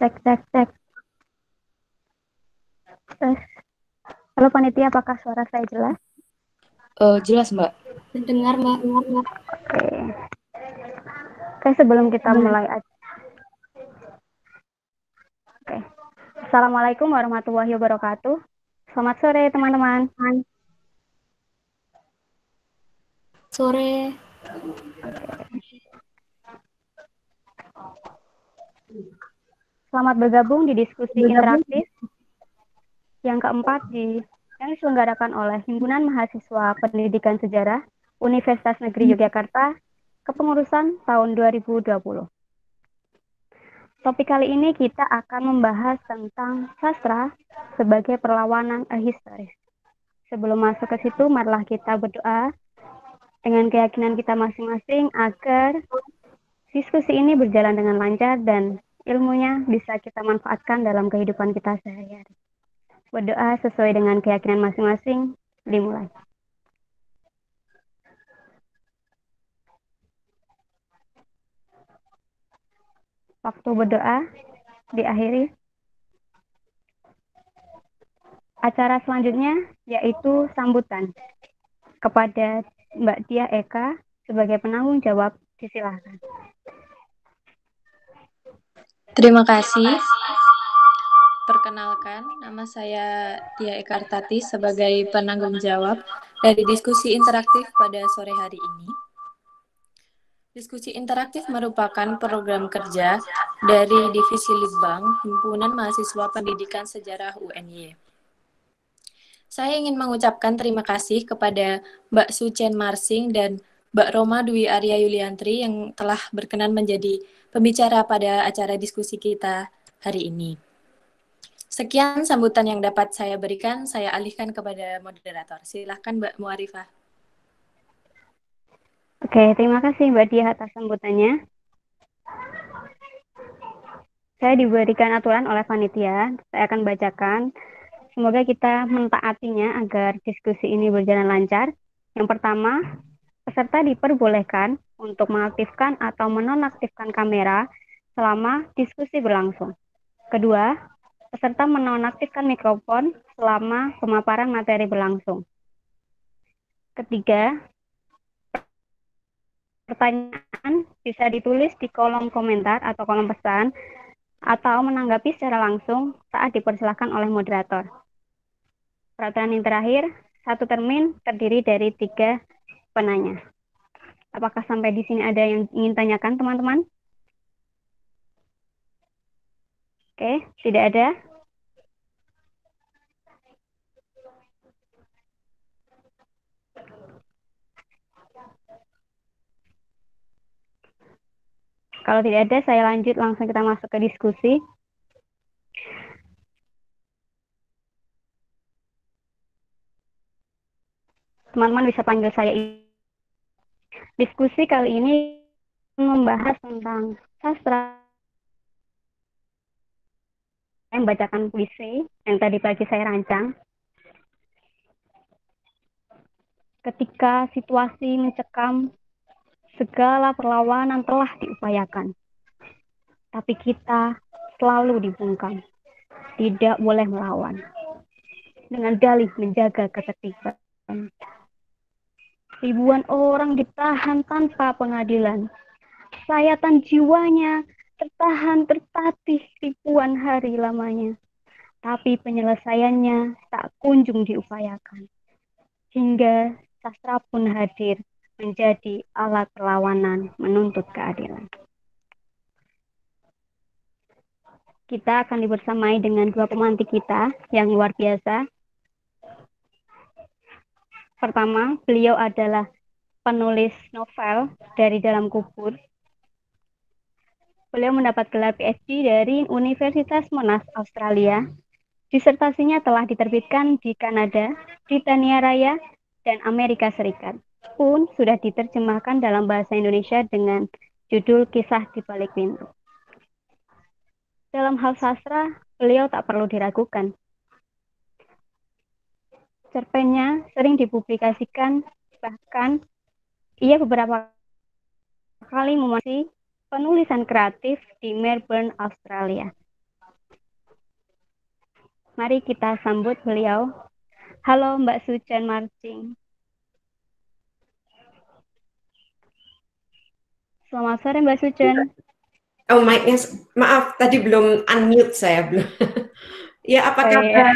Cek, cek, cek. Tes. Halo panitia, apakah suara saya jelas? Jelas, Mbak. Dengar, Mbak. Oke. Oke, sebelum kita mulai aja. Oke. Assalamualaikum warahmatullahi wabarakatuh. Selamat sore, teman-teman. Sore. Selamat bergabung di diskusi interaktif yang keempat yang diselenggarakan oleh Himpunan Mahasiswa Pendidikan Sejarah Universitas Negeri Yogyakarta, kepengurusan tahun 2020. Topik kali ini kita akan membahas tentang sastra sebagai perlawanan ahistoris. Sebelum masuk ke situ, marilah kita berdoa dengan keyakinan kita masing-masing agar diskusi ini berjalan dengan lancar dan ilmunya bisa kita manfaatkan dalam kehidupan kita sehari-hari. Berdoa sesuai dengan keyakinan masing-masing, dimulai. Waktu berdoa diakhiri. Acara selanjutnya yaitu sambutan kepada Mbak Tia Eka sebagai penanggung jawab. Silakan. Terima kasih. Perkenalkan, nama saya Tia Eka Artati sebagai penanggung jawab dari diskusi interaktif pada sore hari ini. Diskusi interaktif merupakan program kerja dari Divisi Litbang, Himpunan Mahasiswa Pendidikan Sejarah UNY. Saya ingin mengucapkan terima kasih kepada Mbak Sucen Marsing dan Mbak Roma Dwi Arya Yuliantri yang telah berkenan menjadi pembicara pada acara diskusi kita hari ini. Sekian sambutan yang dapat saya berikan, saya alihkan kepada moderator. Silakan Mbak Muarifah. Oke, terima kasih Mbak Dia atas sambutannya. Saya diberikan aturan oleh panitia, saya akan bacakan. Semoga kita mentaatinya agar diskusi ini berjalan lancar. Yang pertama, peserta diperbolehkan untuk mengaktifkan atau menonaktifkan kamera selama diskusi berlangsung. Kedua, peserta menonaktifkan mikrofon selama pemaparan materi berlangsung. Ketiga, pertanyaan bisa ditulis di kolom komentar atau kolom pesan atau menanggapi secara langsung saat dipersilakan oleh moderator. Peraturan yang terakhir, satu termin terdiri dari 3 penanya. Apakah sampai di sini ada yang ingin tanyakan, teman-teman? Oke, tidak ada. Kalau tidak ada, saya lanjut langsung kita masuk ke diskusi. Teman-teman bisa panggil saya. Diskusi kali ini membahas tentang sastra. Saya membacakan puisi yang tadi pagi saya rancang. Ketika situasi mencekam, segala perlawanan telah diupayakan. Tapi kita selalu dibungkam, tidak boleh melawan. Dengan dalih menjaga ketertiban. Ribuan orang ditahan tanpa pengadilan. Sayatan jiwanya tertahan tertatih ribuan hari lamanya. Tapi penyelesaiannya tak kunjung diupayakan. Hingga sastra pun hadir menjadi alat perlawanan menuntut keadilan. Kita akan dibersamai dengan dua pemantik kita yang luar biasa. Pertama, beliau adalah penulis novel dari Dalam Kubur. Beliau mendapat gelar PhD dari Universitas Monash, Australia. Disertasinya telah diterbitkan di Kanada, Britania Raya, dan Amerika Serikat. Pun sudah diterjemahkan dalam bahasa Indonesia dengan judul Kisah di Balik Pintu. Dalam hal sastra, beliau tak perlu diragukan. Cerpennya sering dipublikasikan, bahkan ia beberapa kali memasuki penulisan kreatif di Melbourne, Australia. Mari kita sambut beliau. Halo Mbak Sucen Marching. Selamat sore Mbak Sucen. Oh, mic-nya, maaf, tadi belum unmute saya, belum. Ya, apa kabar?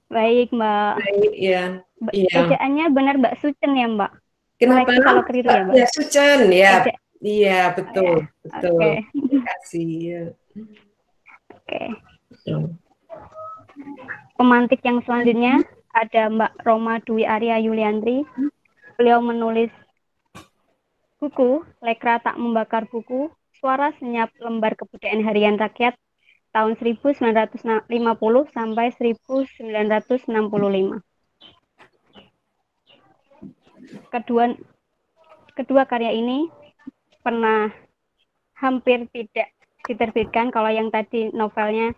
Baik, Mbak. Baik, ya. Ejaannya benar Mbak Sucen ya, Mbak? Kenapa? Koreksi kalau keliru ya, Mbak? Ya, Sucen, ya. Iya, betul, betul. Oke. Terima kasih. Ya. Oke. Pemantik yang selanjutnya ada Mbak Roma Dwi Arya Yuliantri. Beliau menulis buku Lekra Tak Membakar Buku, Suara Senyap Lembar Kebudayaan Harian Rakyat tahun 1950 sampai 1965. Kedua karya ini pernah hampir tidak diterbitkan. Kalau yang tadi novelnya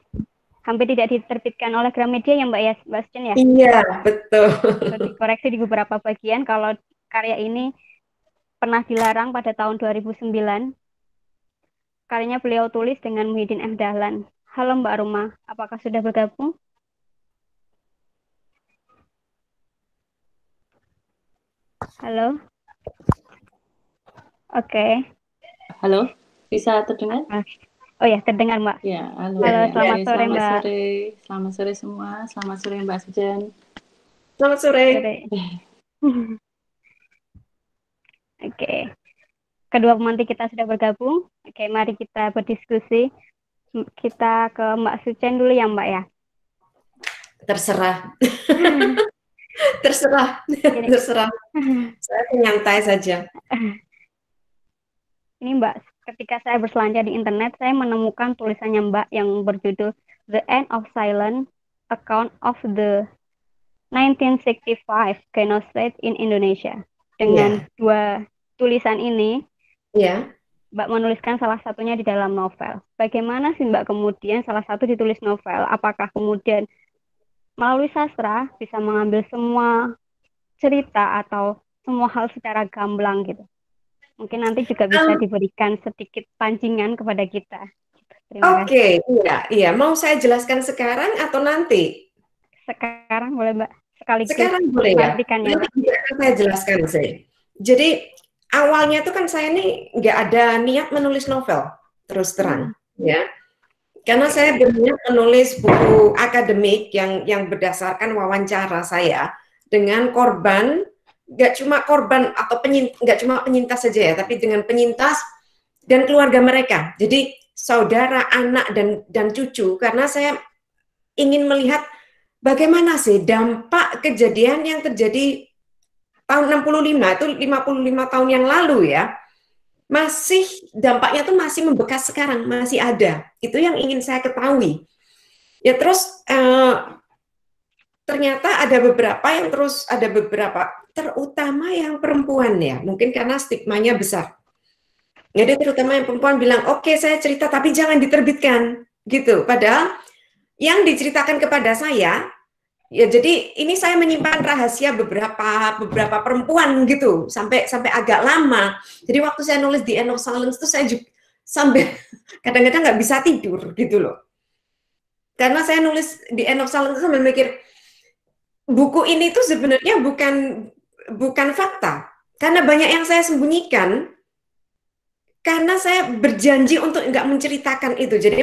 hampir tidak diterbitkan oleh Gramedia ya Mbak ya, Mbak Sucen ya? Iya, betul. Dikoreksi di beberapa bagian. Kalau karya ini pernah dilarang pada tahun 2009. Karyanya beliau tulis dengan Muhyiddin M. Dahlan. Halo Mbak Roma, apakah sudah bergabung? Halo? Oke. Halo, bisa terdengar? Oh ya, terdengar Mbak. Ya, halo. Halo, Ya. selamat sore Selamat Mbak. Selamat sore semua. Selamat sore Mbak Sucen. Selamat sore. Oke. Kedua pemantik kita sudah bergabung. Oke, mari kita berdiskusi. Kita ke Mbak Sucen dulu ya Mbak ya. Terserah. Terserah. Terserah. Saya nyantai saja. Ini Mbak, ketika saya berselancar di internet, saya menemukan tulisannya Mbak yang berjudul The End of Silence, Account of the 1965 Genocide in Indonesia. Dengan dua tulisan ini, Mbak menuliskan salah satunya di dalam novel. Bagaimana sih Mbak kemudian salah satu ditulis novel? Apakah kemudian melalui sastra bisa mengambil semua cerita atau semua hal secara gamblang gitu? Mungkin nanti juga bisa diberikan sedikit pancingan kepada kita. Oke, iya. Mau saya jelaskan sekarang atau nanti? Sekarang boleh Mbak. Sekaligus sekarang boleh ya? Nanti saya jelaskan saya. Jadi awalnya tuh kan saya nih nggak ada niat menulis novel, terus terang, ya. Karena saya berniat menulis buku akademik yang berdasarkan wawancara saya dengan korban, nggak cuma korban atau nggak cuma penyintas saja ya, tapi dengan penyintas dan keluarga mereka. Jadi saudara, anak dan cucu, karena saya ingin melihat bagaimana sih dampak kejadian yang terjadi tahun 65, itu 55 tahun yang lalu ya, masih dampaknya tuh masih membekas sekarang, masih ada. Itu yang ingin saya ketahui. Ya terus ternyata ada beberapa, terutama yang perempuan ya, mungkin karena stigmanya besar. Jadi terutama yang perempuan bilang, oke, saya cerita tapi jangan diterbitkan, gitu. Padahal yang diceritakan kepada saya Ya, jadi ini saya menyimpan rahasia beberapa perempuan gitu sampai agak lama. Jadi waktu saya nulis di End of Silence itu saya juga sampai kadang-kadang nggak bisa tidur gitu loh. Karena saya nulis di End of Silence sambil mikir buku ini tuh sebenarnya bukan fakta. Karena banyak yang saya sembunyikan karena saya berjanji untuk nggak menceritakan itu. Jadi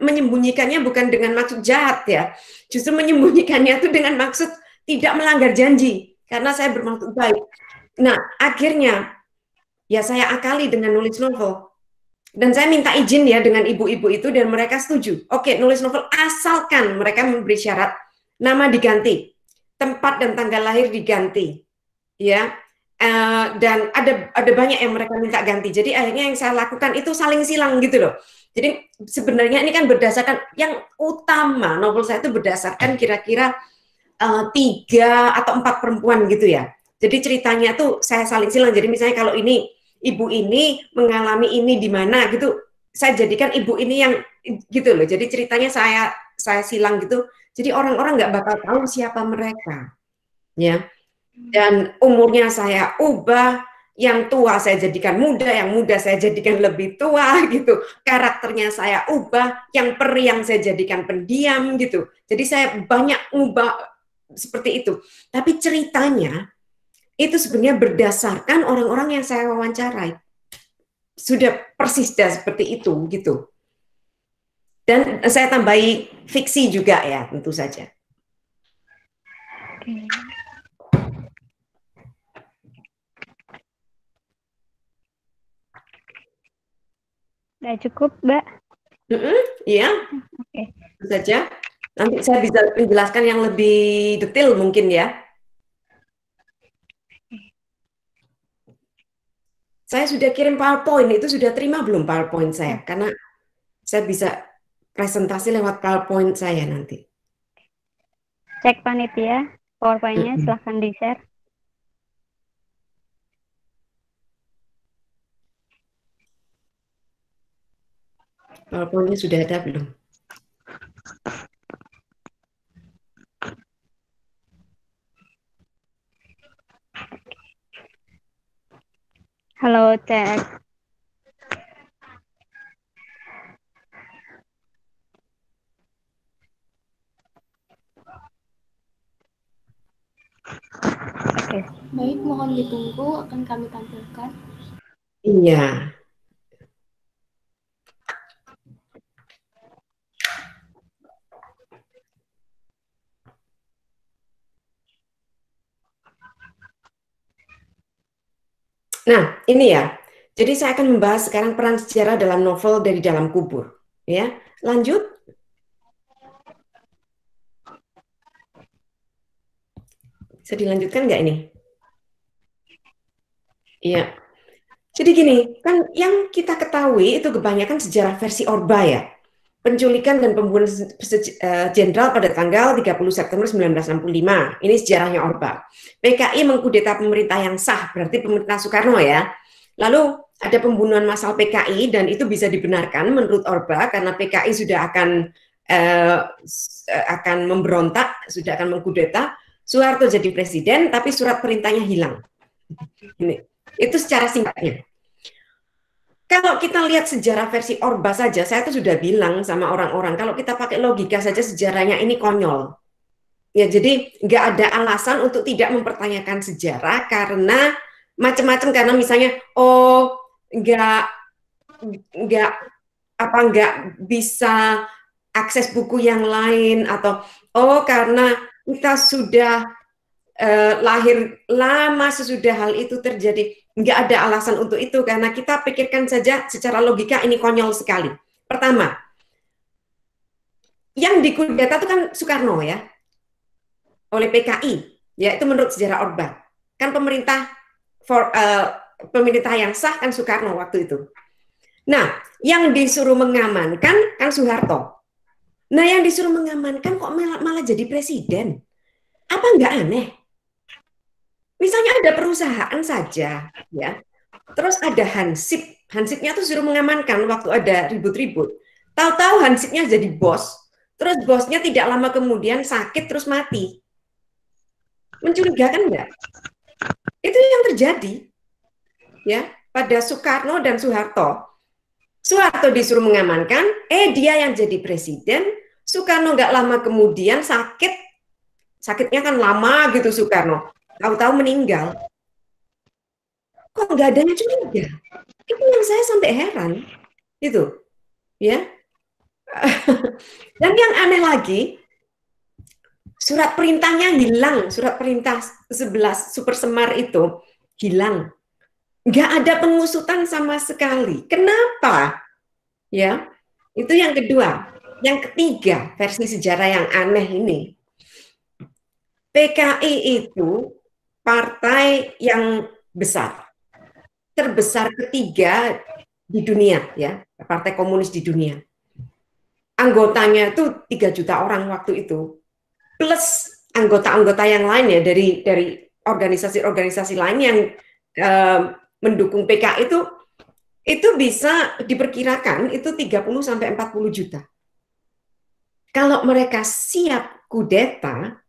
menyembunyikannya bukan dengan maksud jahat ya. Justru menyembunyikannya itu dengan maksud tidak melanggar janji. Karena saya bermaksud baik. Nah, akhirnya ya saya akali dengan nulis novel. Dan saya minta izin ya dengan ibu-ibu itu dan mereka setuju. Oke, nulis novel asalkan mereka memberi syarat nama diganti, tempat dan tanggal lahir diganti. Ya. Dan ada banyak yang mereka minta ganti. Jadi akhirnya yang saya lakukan itu saling silang gitu loh. Jadi sebenarnya ini kan berdasarkan yang utama novel saya itu berdasarkan kira-kira 3 atau 4 perempuan gitu ya. Jadi ceritanya tuh saya saling silang. Jadi misalnya kalau ini ibu ini mengalami ini di mana gitu, saya jadikan ibu ini yang gitu loh. Jadi ceritanya saya silang gitu. Jadi orang-orang nggak bakal tahu siapa mereka. Ya. Dan umurnya saya ubah, yang tua saya jadikan muda, yang muda saya jadikan lebih tua gitu. Karakternya saya ubah, yang peri yang saya jadikan pendiam gitu. Jadi saya banyak ubah seperti itu. Tapi ceritanya itu sebenarnya berdasarkan orang-orang yang saya wawancarai. Sudah persis seperti itu gitu. Dan saya tambahi fiksi juga ya, tentu saja. Oke. Udah cukup, Mbak? Iya. Oke. Tentu saja. Nanti saya bisa menjelaskan yang lebih detail mungkin ya. Saya sudah kirim PowerPoint, itu sudah terima belum PowerPoint saya? Karena saya bisa presentasi lewat PowerPoint saya nanti. Cek panitia, PowerPoint-nya silahkan di-share. PowerPoint-nya sudah ada belum? Halo, cek. Oke. Baik, mohon ditunggu, akan kami tampilkan. Iya. Nah, ini ya. Jadi saya akan membahas sekarang peran sejarah dalam novel Dari Dalam Kubur. Ya, lanjut. Bisa dilanjutkan nggak ini? Iya. Jadi gini, kan yang kita ketahui itu kebanyakan sejarah versi Orba ya. Penculikan dan pembunuhan jenderal pada tanggal 30 September 1965. Ini sejarahnya Orba. PKI mengkudeta pemerintah yang sah, berarti pemerintah Soekarno ya. Lalu ada pembunuhan massal PKI dan itu bisa dibenarkan menurut Orba karena PKI sudah akan memberontak, sudah akan mengkudeta. Soeharto jadi presiden, tapi surat perintahnya hilang. Ini. Itu secara singkatnya. Kalau kita lihat sejarah versi Orba saja, saya tuh sudah bilang sama orang-orang, kalau kita pakai logika saja sejarahnya ini konyol. Ya, jadi nggak ada alasan untuk tidak mempertanyakan sejarah karena macam-macam, karena misalnya nggak bisa akses buku yang lain, atau karena kita sudah lahir lama sesudah hal itu terjadi. Nggak ada alasan untuk itu, karena kita pikirkan saja secara logika ini konyol sekali. Pertama, yang dikudeta itu kan Soekarno ya, oleh PKI, ya itu menurut sejarah Orba. Kan pemerintah yang sah kan Soekarno waktu itu. Nah, yang disuruh mengamankan kan Soeharto. Nah, yang disuruh mengamankan kok malah jadi presiden? Apa nggak aneh? Misalnya ada perusahaan saja, ya. Terus ada Hansip, Hansipnya tuh suruh mengamankan waktu ada ribut-ribut. Tahu-tahu Hansipnya jadi bos, terus bosnya tidak lama kemudian sakit terus mati. Mencurigakan enggak? Itu yang terjadi ya pada Soekarno dan Soeharto. Soeharto disuruh mengamankan, dia yang jadi presiden. Soekarno nggak lama kemudian sakit, sakitnya kan lama gitu Soekarno, tahu-tahu meninggal. Kok nggak ada yang curiga? Itu yang saya sampai heran, itu, ya. Dan yang aneh lagi, surat perintahnya hilang, surat perintah 11 Super Semar itu hilang. Nggak ada pengusutan sama sekali. Kenapa? Ya, itu yang kedua. Yang ketiga, versi sejarah yang aneh ini. PKI itu partai yang besar, terbesar ketiga di dunia, ya, partai komunis di dunia. Anggotanya itu 3 juta orang waktu itu, plus anggota-anggota yang lain ya dari organisasi-organisasi lain yang mendukung PKI itu bisa diperkirakan itu 30 sampai 40 juta. Kalau mereka siap kudeta,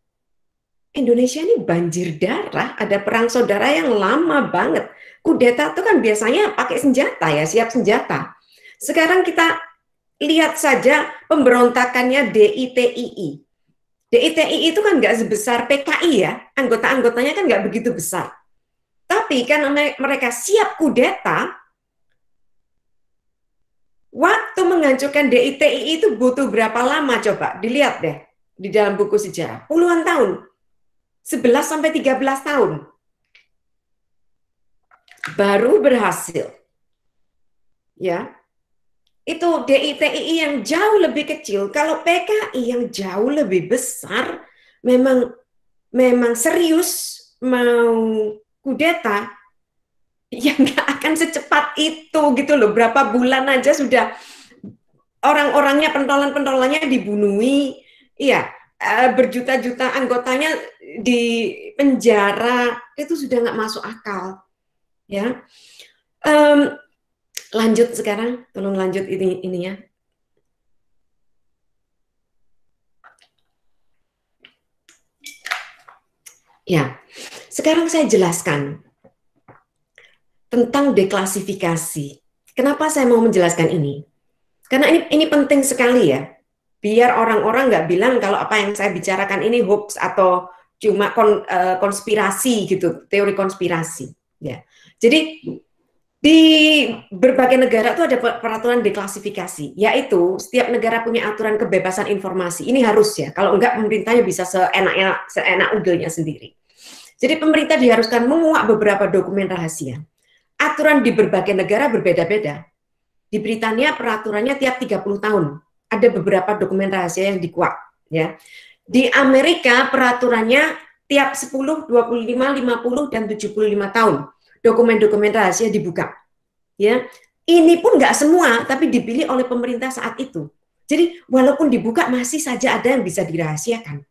Indonesia ini banjir darah, ada perang saudara yang lama banget. Kudeta itu kan biasanya pakai senjata ya, siap senjata. Sekarang kita lihat saja pemberontakannya DITII. DITII itu kan nggak sebesar PKI ya, anggota-anggotanya kan nggak begitu besar. Tapi karena mereka siap kudeta, waktu menghancurkan DITII itu butuh berapa lama coba? Dilihat deh di dalam buku sejarah. Puluhan tahun. 11 sampai 13 tahun. Baru berhasil. Ya. Itu DITII yang jauh lebih kecil. Kalau PKI yang jauh lebih besar, memang serius mau kudeta, ya nggak akan secepat itu gitu loh. Berapa bulan aja sudah orang-orangnya, pentolan-pentolannya dibunuhi, iya, berjuta-juta anggotanya di penjara, itu sudah nggak masuk akal, ya. Lanjut sekarang, tolong lanjut ininya. Ya, sekarang saya jelaskan tentang deklasifikasi. Kenapa saya mau menjelaskan ini? Karena ini penting sekali ya, biar orang-orang nggak bilang kalau apa yang saya bicarakan ini hoax atau cuma konspirasi gitu, teori konspirasi. Ya, jadi di berbagai negara itu ada peraturan deklasifikasi, yaitu setiap negara punya aturan kebebasan informasi. Ini harus ya, kalau enggak pemerintahnya bisa seenak udelnya sendiri. Jadi pemerintah diharuskan menguak beberapa dokumen rahasia. Aturan di berbagai negara berbeda-beda. Di Britania peraturannya tiap 30 tahun. Ada beberapa dokumen rahasia yang dikuak. Ya. Di Amerika peraturannya tiap 10, 25, 50, dan 75 tahun. Dokumen-dokumen rahasia dibuka. Ya, ini pun nggak semua, tapi dipilih oleh pemerintah saat itu. Jadi walaupun dibuka masih saja ada yang bisa dirahasiakan.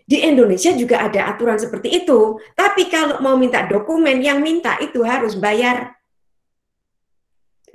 Di Indonesia juga ada aturan seperti itu, tapi kalau mau minta dokumen, yang minta itu harus bayar.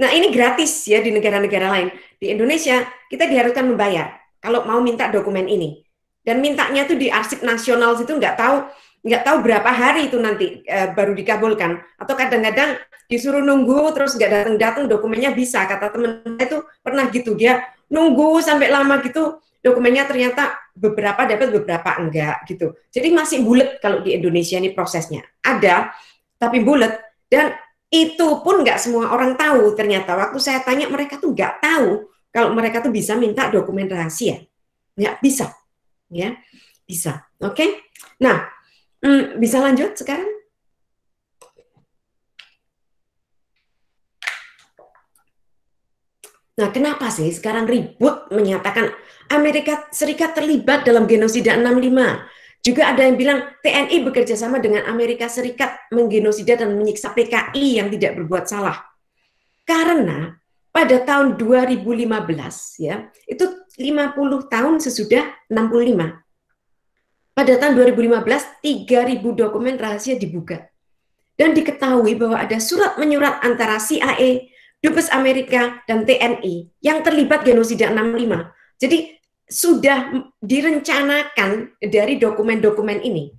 Nah ini gratis ya di negara-negara lain. Di Indonesia kita diharuskan membayar kalau mau minta dokumen ini. Dan mintanya tuh di arsip nasional situ nggak tahu berapa hari itu nanti baru dikabulkan, atau kadang-kadang disuruh nunggu terus nggak datang-datang dokumennya bisa. Kata temen saya itu pernah gitu, dia nunggu sampai lama gitu, dokumennya ternyata beberapa dapat beberapa enggak gitu. Jadi masih bulet kalau di Indonesia ini prosesnya ada tapi bulet, dan itu pun nggak semua orang tahu. Ternyata waktu saya tanya mereka tuh nggak tahu kalau mereka tuh bisa minta dokumen rahasia, nggak bisa ya, bisa. Oke. Nah, bisa lanjut sekarang? Nah, kenapa sih sekarang ribut menyatakan Amerika Serikat terlibat dalam genosida 65? Juga ada yang bilang TNI bekerja sama dengan Amerika Serikat menggenosida dan menyiksa PKI yang tidak berbuat salah. Karena pada tahun 2015 ya, itu 50 tahun sesudah 65. Pada tahun 2015, 3.000 dokumen rahasia dibuka. Dan diketahui bahwa ada surat menyurat antara CIA, Dubes Amerika, dan TNI yang terlibat genosida 65. Jadi sudah direncanakan dari dokumen-dokumen ini.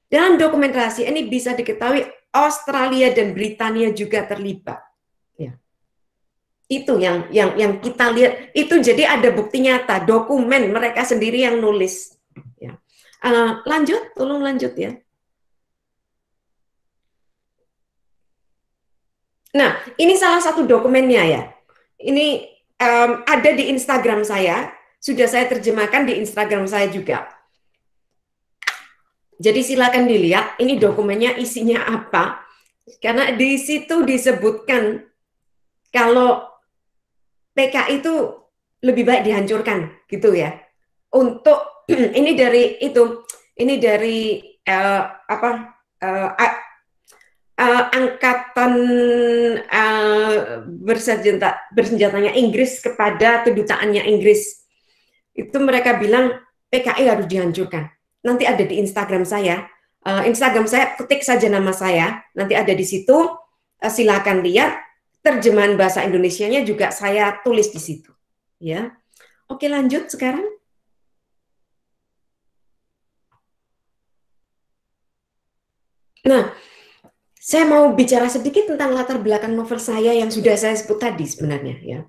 Dalam dokumentasi ini bisa diketahui Australia dan Britania juga terlibat. Ya. Itu yang kita lihat, itu jadi ada bukti nyata, dokumen mereka sendiri yang nulis. Ya. Lanjut, tolong lanjut ya. Nah, ini salah satu dokumennya ya. Ini ada di Instagram saya, sudah saya terjemahkan di Instagram saya juga. Jadi silakan dilihat, ini dokumennya isinya apa. Karena di situ disebutkan kalau PKI itu lebih baik dihancurkan, gitu ya. Untuk ini dari angkatan bersenjatanya Inggris kepada kedutaannya Inggris. Itu mereka bilang PKI harus dihancurkan. Nanti ada di Instagram saya. Instagram saya, ketik saja nama saya. Nanti ada di situ. Silakan lihat. Terjemahan bahasa Indonesianya juga saya tulis di situ. Ya. Oke, lanjut sekarang. Nah, saya mau bicara sedikit tentang latar belakang novel saya yang sudah saya sebut tadi sebenarnya. Ya.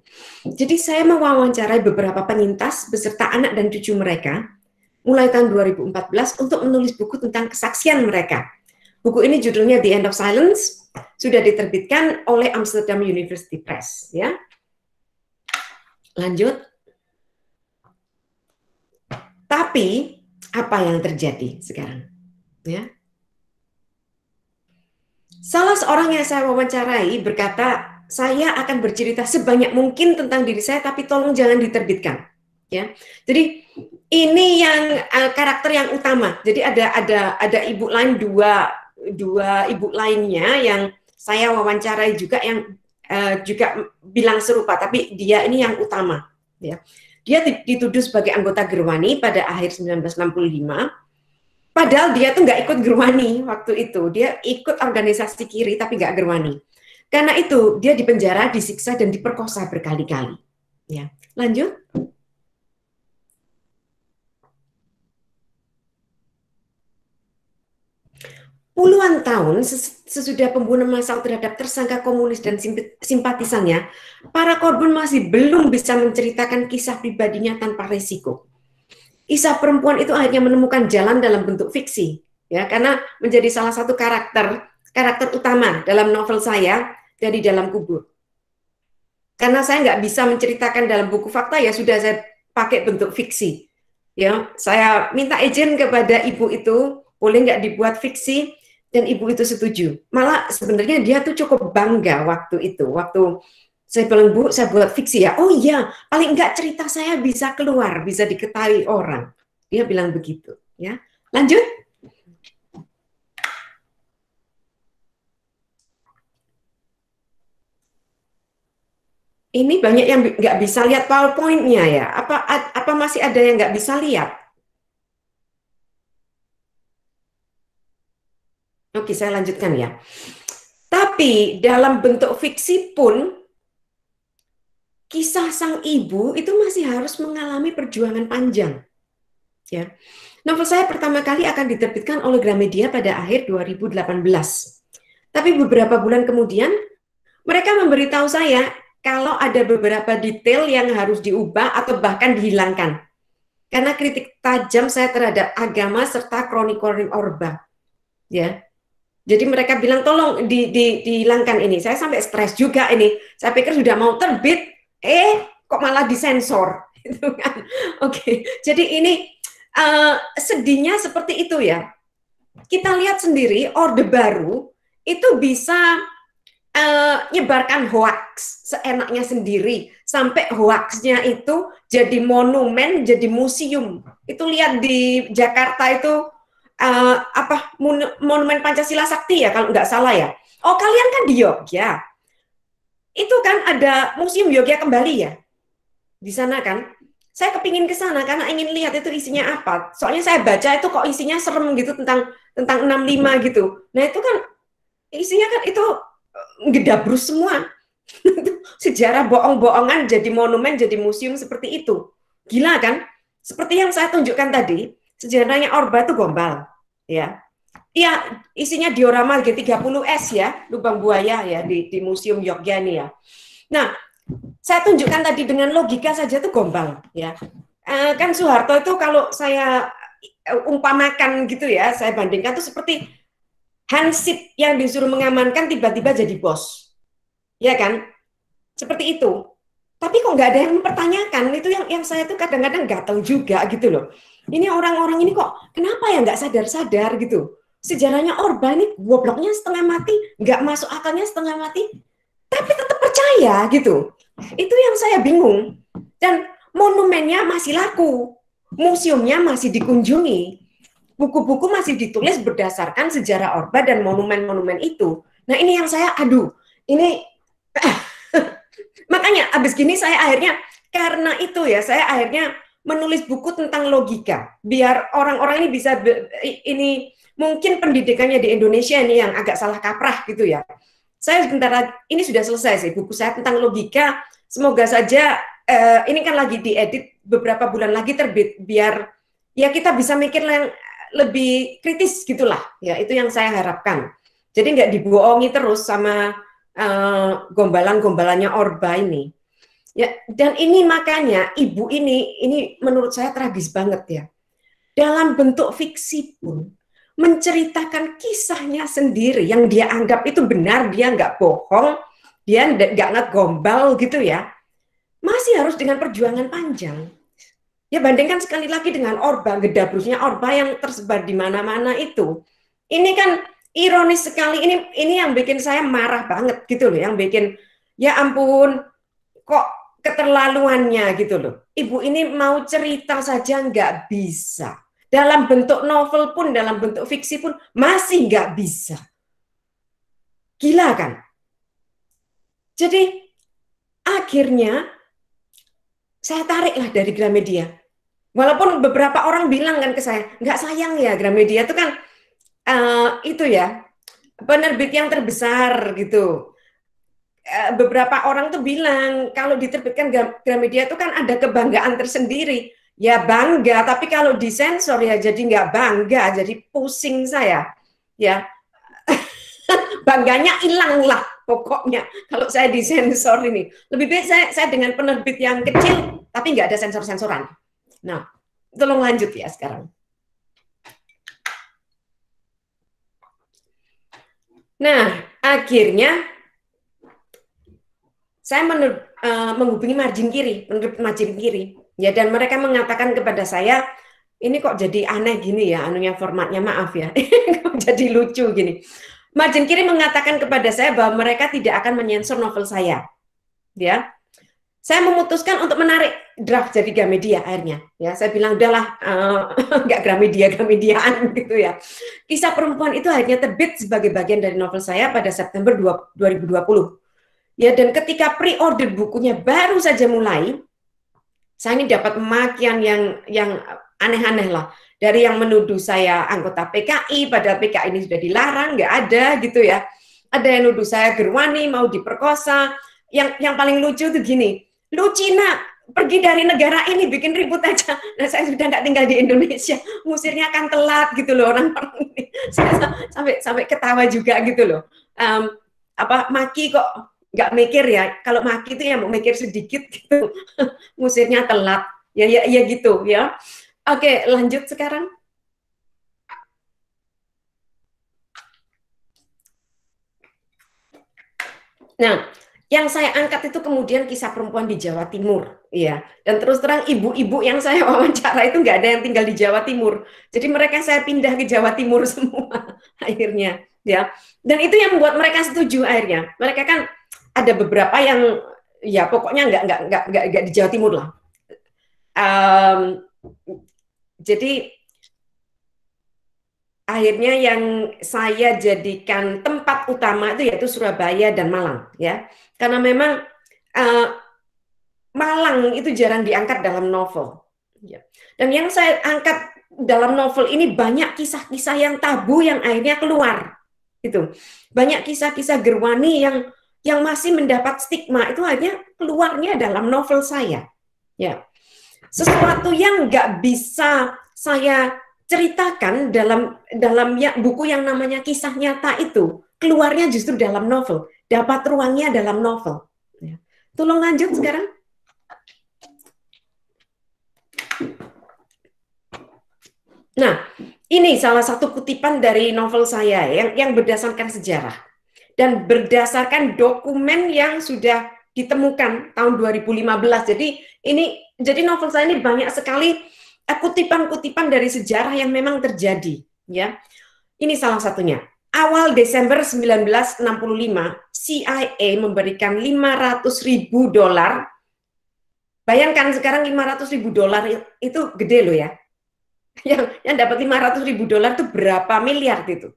Jadi saya mewawancarai beberapa penyintas beserta anak dan cucu mereka mulai tahun 2014 untuk menulis buku tentang kesaksian mereka. Buku ini judulnya The End of Silence, sudah diterbitkan oleh Amsterdam University Press. Ya. Lanjut. Tapi apa yang terjadi sekarang? Ya. Salah seorang yang saya wawancarai berkata, saya akan bercerita sebanyak mungkin tentang diri saya, tapi tolong jangan diterbitkan. Ya, jadi ini yang karakter yang utama. Jadi ada ibu lain dua ibu lainnya yang saya wawancarai juga yang juga bilang serupa, tapi dia ini yang utama. Ya, dia dituduh sebagai anggota Gerwani pada akhir 1965. Padahal dia tuh nggak ikut Gerwani waktu itu. Dia ikut organisasi kiri tapi nggak Gerwani. Karena itu dia dipenjara, disiksa dan diperkosa berkali-kali. Ya, lanjut. Puluhan tahun sesudah pembunuhan massal terhadap tersangka komunis dan simpatisannya, para korban masih belum bisa menceritakan kisah pribadinya tanpa risiko. Kisah perempuan itu akhirnya menemukan jalan dalam bentuk fiksi, ya, karena menjadi salah satu karakter utama dalam novel saya dari dalam kubur. Karena saya nggak bisa menceritakan dalam buku fakta, ya sudah saya pakai bentuk fiksi. Ya, saya minta izin kepada ibu itu, boleh nggak dibuat fiksi? Dan ibu itu setuju. Malah sebenarnya dia tuh cukup bangga waktu itu. Waktu saya bilang, Bu, saya buat fiksi ya. Oh iya, paling enggak cerita saya bisa keluar, bisa diketahui orang. Dia bilang begitu. Ya, lanjut. Ini banyak yang nggak bisa lihat PowerPoint-nya ya. Apa masih ada yang nggak bisa lihat? Oke, saya lanjutkan ya. Tapi dalam bentuk fiksi pun, kisah sang ibu itu masih harus mengalami perjuangan panjang. Ya. Novel saya pertama kali akan diterbitkan oleh Gramedia pada akhir 2018. Tapi beberapa bulan kemudian, mereka memberitahu saya kalau ada beberapa detail yang harus diubah atau bahkan dihilangkan. Karena kritik tajam saya terhadap agama serta kronik-kronik Orba. Ya. Jadi mereka bilang tolong dihilangkan ini. Saya sampai stres juga ini. Saya pikir sudah mau terbit, kok malah disensor. Gitu kan. Oke. Jadi ini sedihnya seperti itu ya. Kita lihat sendiri Orde Baru itu bisa nyebarkan hoaks seenaknya sendiri. Sampai hoaksnya itu jadi monumen, jadi museum. Itu lihat di Jakarta itu Monumen Pancasila Sakti ya kalau nggak salah ya. Oh, kalian kan di Yogyakarta. Itu kan ada Museum Yogyakarta Kembali ya. Di sana kan. Saya kepingin ke sana karena ingin lihat itu isinya apa. Soalnya saya baca itu kok isinya serem gitu tentang 65 gitu. Nah, itu kan isinya kan itu gedabrus semua. Sejarah bohong-bohongan jadi monumen, jadi museum seperti itu. Gila kan? Seperti yang saya tunjukkan tadi, sejarahnya Orba itu gombal, ya. Iya, isinya diorama G30S ya, lubang buaya ya di Museum Yogyakarta nih ya. Nah, saya tunjukkan tadi dengan logika saja tuh gombal ya. Kan Soeharto itu kalau saya umpamakan gitu ya, saya bandingkan tuh seperti Hansip yang disuruh mengamankan tiba-tiba jadi bos, ya kan? Seperti itu. Tapi kok nggak ada yang mempertanyakan, itu yang saya tuh kadang-kadang gatel juga gitu loh. Ini orang-orang ini kok kenapa ya nggak sadar-sadar gitu. Sejarahnya Orba ini gobloknya setengah mati, nggak masuk akalnya setengah mati, tapi tetap percaya gitu. Itu yang saya bingung. Dan monumennya masih laku, museumnya masih dikunjungi, buku-buku masih ditulis berdasarkan sejarah Orba dan monumen-monumen itu. Nah ini yang saya, ini makanya abis gini saya akhirnya, karena itu ya, saya akhirnya menulis buku tentang logika, biar orang-orang ini bisa, ini mungkin pendidikannya di Indonesia ini yang agak salah kaprah gitu ya. Saya sebentar, ini sudah selesai sih buku saya tentang logika, semoga saja ini kan lagi diedit, beberapa bulan lagi terbit, biar ya kita bisa mikir yang lebih kritis gitulah, ya itu yang saya harapkan. Jadi nggak dibohongi terus sama gombalan-gombalannya Orba ini. Ya, dan ini makanya ibu ini menurut saya tragis banget ya. Dalam bentuk fiksi pun menceritakan kisahnya sendiri yang dia anggap itu benar, dia nggak bohong, dia nggak ngegombal gitu ya. Masih harus dengan perjuangan panjang. Ya bandingkan sekali lagi dengan Orba, gedabrusnya Orba yang tersebar di mana-mana itu. Ini kan ironis sekali, ini yang bikin saya marah banget gitu loh, yang bikin ya ampun kok keterlaluannya gitu loh. Ibu ini mau cerita saja nggak bisa. Dalam bentuk novel pun, dalam bentuk fiksi pun masih nggak bisa. Gila kan? Jadi akhirnya saya tariklah dari Gramedia. Walaupun beberapa orang bilang kan ke saya, nggak sayang ya Gramedia itu kan itu ya penerbit yang terbesar gitu. Beberapa orang tuh bilang kalau diterbitkan Gramedia itu kan ada kebanggaan tersendiri. Ya bangga, tapi kalau disensor ya jadi nggak bangga, jadi pusing saya. Ya bangganya hilang lah pokoknya kalau saya disensor ini. Lebih baik saya dengan penerbit yang kecil tapi nggak ada sensor-sensoran. Nah, tolong lanjut ya sekarang. Nah, akhirnya saya menghubungi margin kiri, penerbit margin kiri. Ya, dan mereka mengatakan kepada saya, ini kok jadi aneh gini ya, anunya formatnya, maaf ya, kok jadi lucu gini. Margin kiri mengatakan kepada saya bahwa mereka tidak akan menyensor novel saya. Ya, saya memutuskan untuk menarik draft jadi Gramedia akhirnya. Ya, saya bilang udahlah, nggak Gramediaan gitu ya. Kisah Perempuan itu akhirnya terbit sebagai bagian dari novel saya pada September 2020. Ya, dan ketika pre-order bukunya baru saja mulai, saya ini dapat makian yang aneh-aneh lah. Dari yang menuduh saya anggota PKI, padahal PKI ini sudah dilarang, nggak ada gitu ya. Ada yang nuduh saya gerwani, mau diperkosa. Yang paling lucu tuh gini, lu Cina pergi dari negara ini bikin ribut aja. Nah, saya sudah nggak tinggal di Indonesia, ngusirnya akan telat gitu loh orang-orang ini. Saya sampai ketawa juga gitu loh. Maki kok nggak mikir ya, kalau maki itu ya mau mikir sedikit gitu, ngusirnya telat, ya gitu ya. Oke, lanjut sekarang. Nah, yang saya angkat itu kemudian kisah perempuan di Jawa Timur, ya. Dan terus terang ibu-ibu yang saya wawancara itu nggak ada yang tinggal di Jawa Timur, jadi mereka saya pindah ke Jawa Timur semua akhirnya, ya. Dan itu yang membuat mereka setuju akhirnya. Mereka kan ada beberapa yang ya pokoknya nggak di Jawa Timur lah. Jadi akhirnya yang saya jadikan tempat utama itu yaitu Surabaya dan Malang ya, karena memang Malang itu jarang diangkat dalam novel. Ya. Dan yang saya angkat dalam novel ini banyak kisah-kisah yang tabu yang akhirnya keluar. Itu banyak kisah-kisah gerwani yang masih mendapat stigma, itu akhirnya keluarnya dalam novel saya. Ya. sesuatu yang nggak bisa saya ceritakan dalam ya, buku yang namanya Kisah Nyata itu, keluarnya justru dalam novel, dapat ruangnya dalam novel. Ya. Tolong lanjut sekarang. Nah, ini salah satu kutipan dari novel saya yang berdasarkan sejarah dan berdasarkan dokumen yang sudah ditemukan tahun 2015. Jadi novel saya ini banyak sekali kutipan-kutipan dari sejarah yang memang terjadi, ya. Ini salah satunya. Awal Desember 1965, CIA memberikan $500.000. Bayangkan sekarang $500.000 itu gede loh ya. Yang dapat $500.000 itu berapa miliar itu?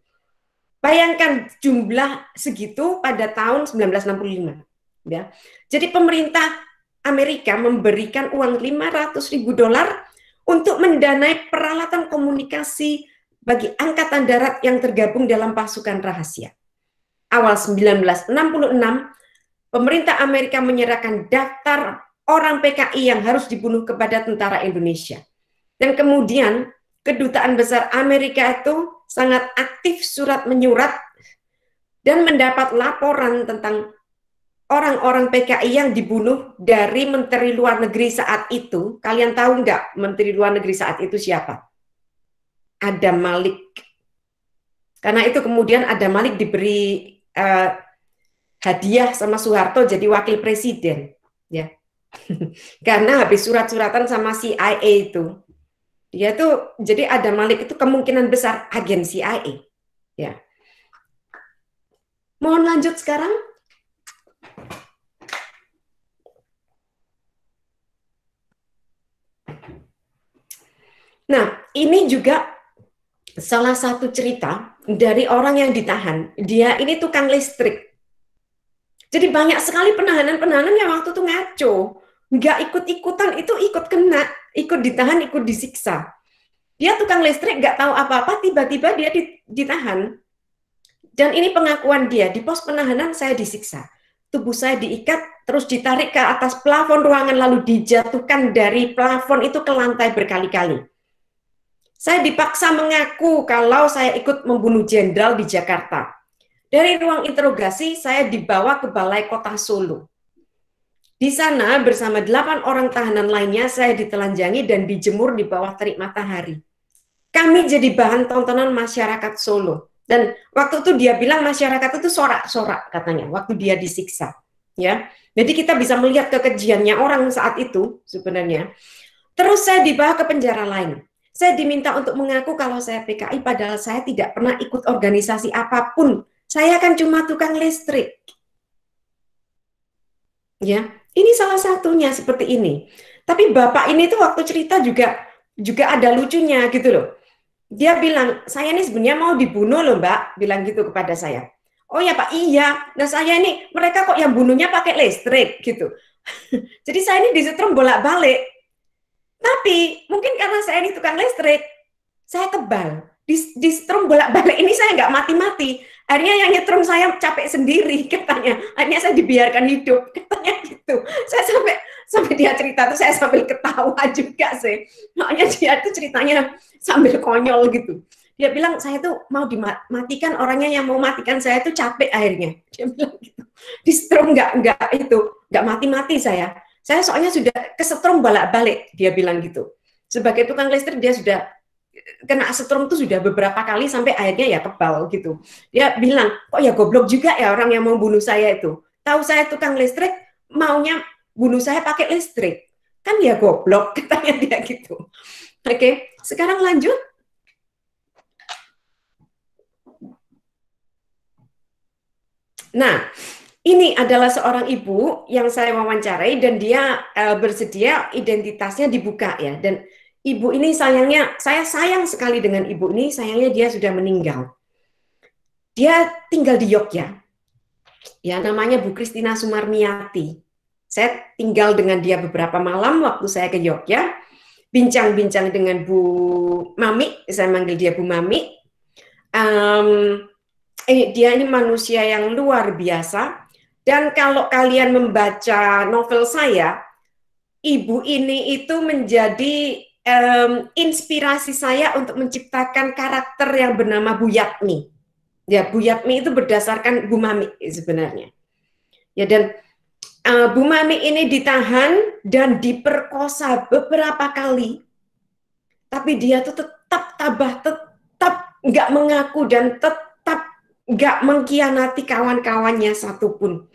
Bayangkan jumlah segitu pada tahun 1965. Ya. Jadi pemerintah Amerika memberikan uang $500.000 untuk mendanai peralatan komunikasi bagi angkatan darat yang tergabung dalam pasukan rahasia. Awal 1966, pemerintah Amerika menyerahkan daftar orang PKI yang harus dibunuh kepada tentara Indonesia. Dan kemudian Kedutaan Besar Amerika itu sangat aktif surat menyurat dan mendapat laporan tentang orang-orang PKI yang dibunuh dari Menteri Luar Negeri saat itu. Kalian tahu nggak Menteri Luar Negeri saat itu siapa? Adam Malik. Karena itu kemudian Adam Malik diberi hadiah sama Soeharto jadi wakil presiden. Ya. Karena habis surat-suratan sama CIA itu. Dia tuh, jadi Adam Malik itu kemungkinan besar agen CIA. Ya. Mohon lanjut sekarang. Nah, ini juga salah satu cerita dari orang yang ditahan. Dia ini tukang listrik. Jadi banyak sekali penahanan-penahanan yang waktu itu ngaco. Nggak ikut-ikutan, itu ikut kena. Ikut ditahan, ikut disiksa. Dia tukang listrik, nggak tahu apa-apa, tiba-tiba dia ditahan. Dan ini pengakuan dia, di pos penahanan saya disiksa. Tubuh saya diikat, terus ditarik ke atas plafon ruangan, lalu dijatuhkan dari plafon itu ke lantai berkali-kali. Saya dipaksa mengaku kalau saya ikut membunuh jenderal di Jakarta. Dari ruang interogasi, saya dibawa ke Balai Kota Solo. Di sana bersama 8 orang tahanan lainnya saya ditelanjangi dan dijemur di bawah terik matahari. Kami jadi bahan tontonan masyarakat Solo. Dan waktu itu dia bilang masyarakat itu sorak-sorak katanya waktu dia disiksa. Ya, jadi kita bisa melihat kekejiannya orang saat itu sebenarnya. Terus saya dibawa ke penjara lain. Saya diminta untuk mengaku kalau saya PKI padahal saya tidak pernah ikut organisasi apapun. Saya kan cuma tukang listrik. Ya. Ini salah satunya seperti ini. Tapi bapak ini tuh waktu cerita juga ada lucunya gitu loh. Dia bilang, saya ini sebenarnya mau dibunuh loh mbak, bilang gitu kepada saya. Oh ya pak, iya. Nah saya ini, mereka kok yang bunuhnya pakai listrik gitu. Jadi saya ini disetrum bolak-balik. Tapi mungkin karena saya ini tukang listrik, saya kebal. Disetrum bolak-balik ini saya nggak mati-mati. Akhirnya yang nyetrum saya capek sendiri katanya. Akhirnya saya dibiarkan hidup katanya gitu. Saya sampai dia cerita tuh saya sambil ketawa juga sih. Makanya dia tuh ceritanya sambil konyol gitu. Dia bilang saya tuh mau dimatikan, orangnya yang mau matikan saya tuh capek akhirnya. Dia bilang gitu. Disetrum nggak mati-mati saya. Saya soalnya sudah kesetrum bolak-balik, dia bilang gitu. Sebagai tukang listrik dia sudah kena setrum tuh sudah beberapa kali sampai akhirnya ya kebal gitu. Dia bilang, kok ya goblok juga ya orang yang mau bunuh saya itu. Tahu saya tukang listrik, maunya bunuh saya pakai listrik. Kan ya goblok, katanya dia gitu. Oke, sekarang lanjut. Nah, ini adalah seorang ibu yang saya wawancarai dan dia bersedia identitasnya dibuka ya. Dan ibu ini sayangnya, saya sayang sekali dengan ibu ini, sayangnya dia sudah meninggal. Dia tinggal di Yogyakarta. Ya, namanya Bu Kristina Sumarniati. Saya tinggal dengan dia beberapa malam waktu saya ke Yogyakarta, bincang-bincang dengan Bu Mami, saya manggil dia Bu Mami. Dia ini manusia yang luar biasa. Dan kalau kalian membaca novel saya, ibu ini itu menjadi inspirasi saya untuk menciptakan karakter yang bernama Bu Yatmi. Ya, Bu Yatmi itu berdasarkan Bu Mami sebenarnya. Ya, dan Bu Mami ini ditahan dan diperkosa beberapa kali, tapi dia tuh tetap tabah, tetap nggak mengaku dan tetap nggak mengkhianati kawan-kawannya satupun.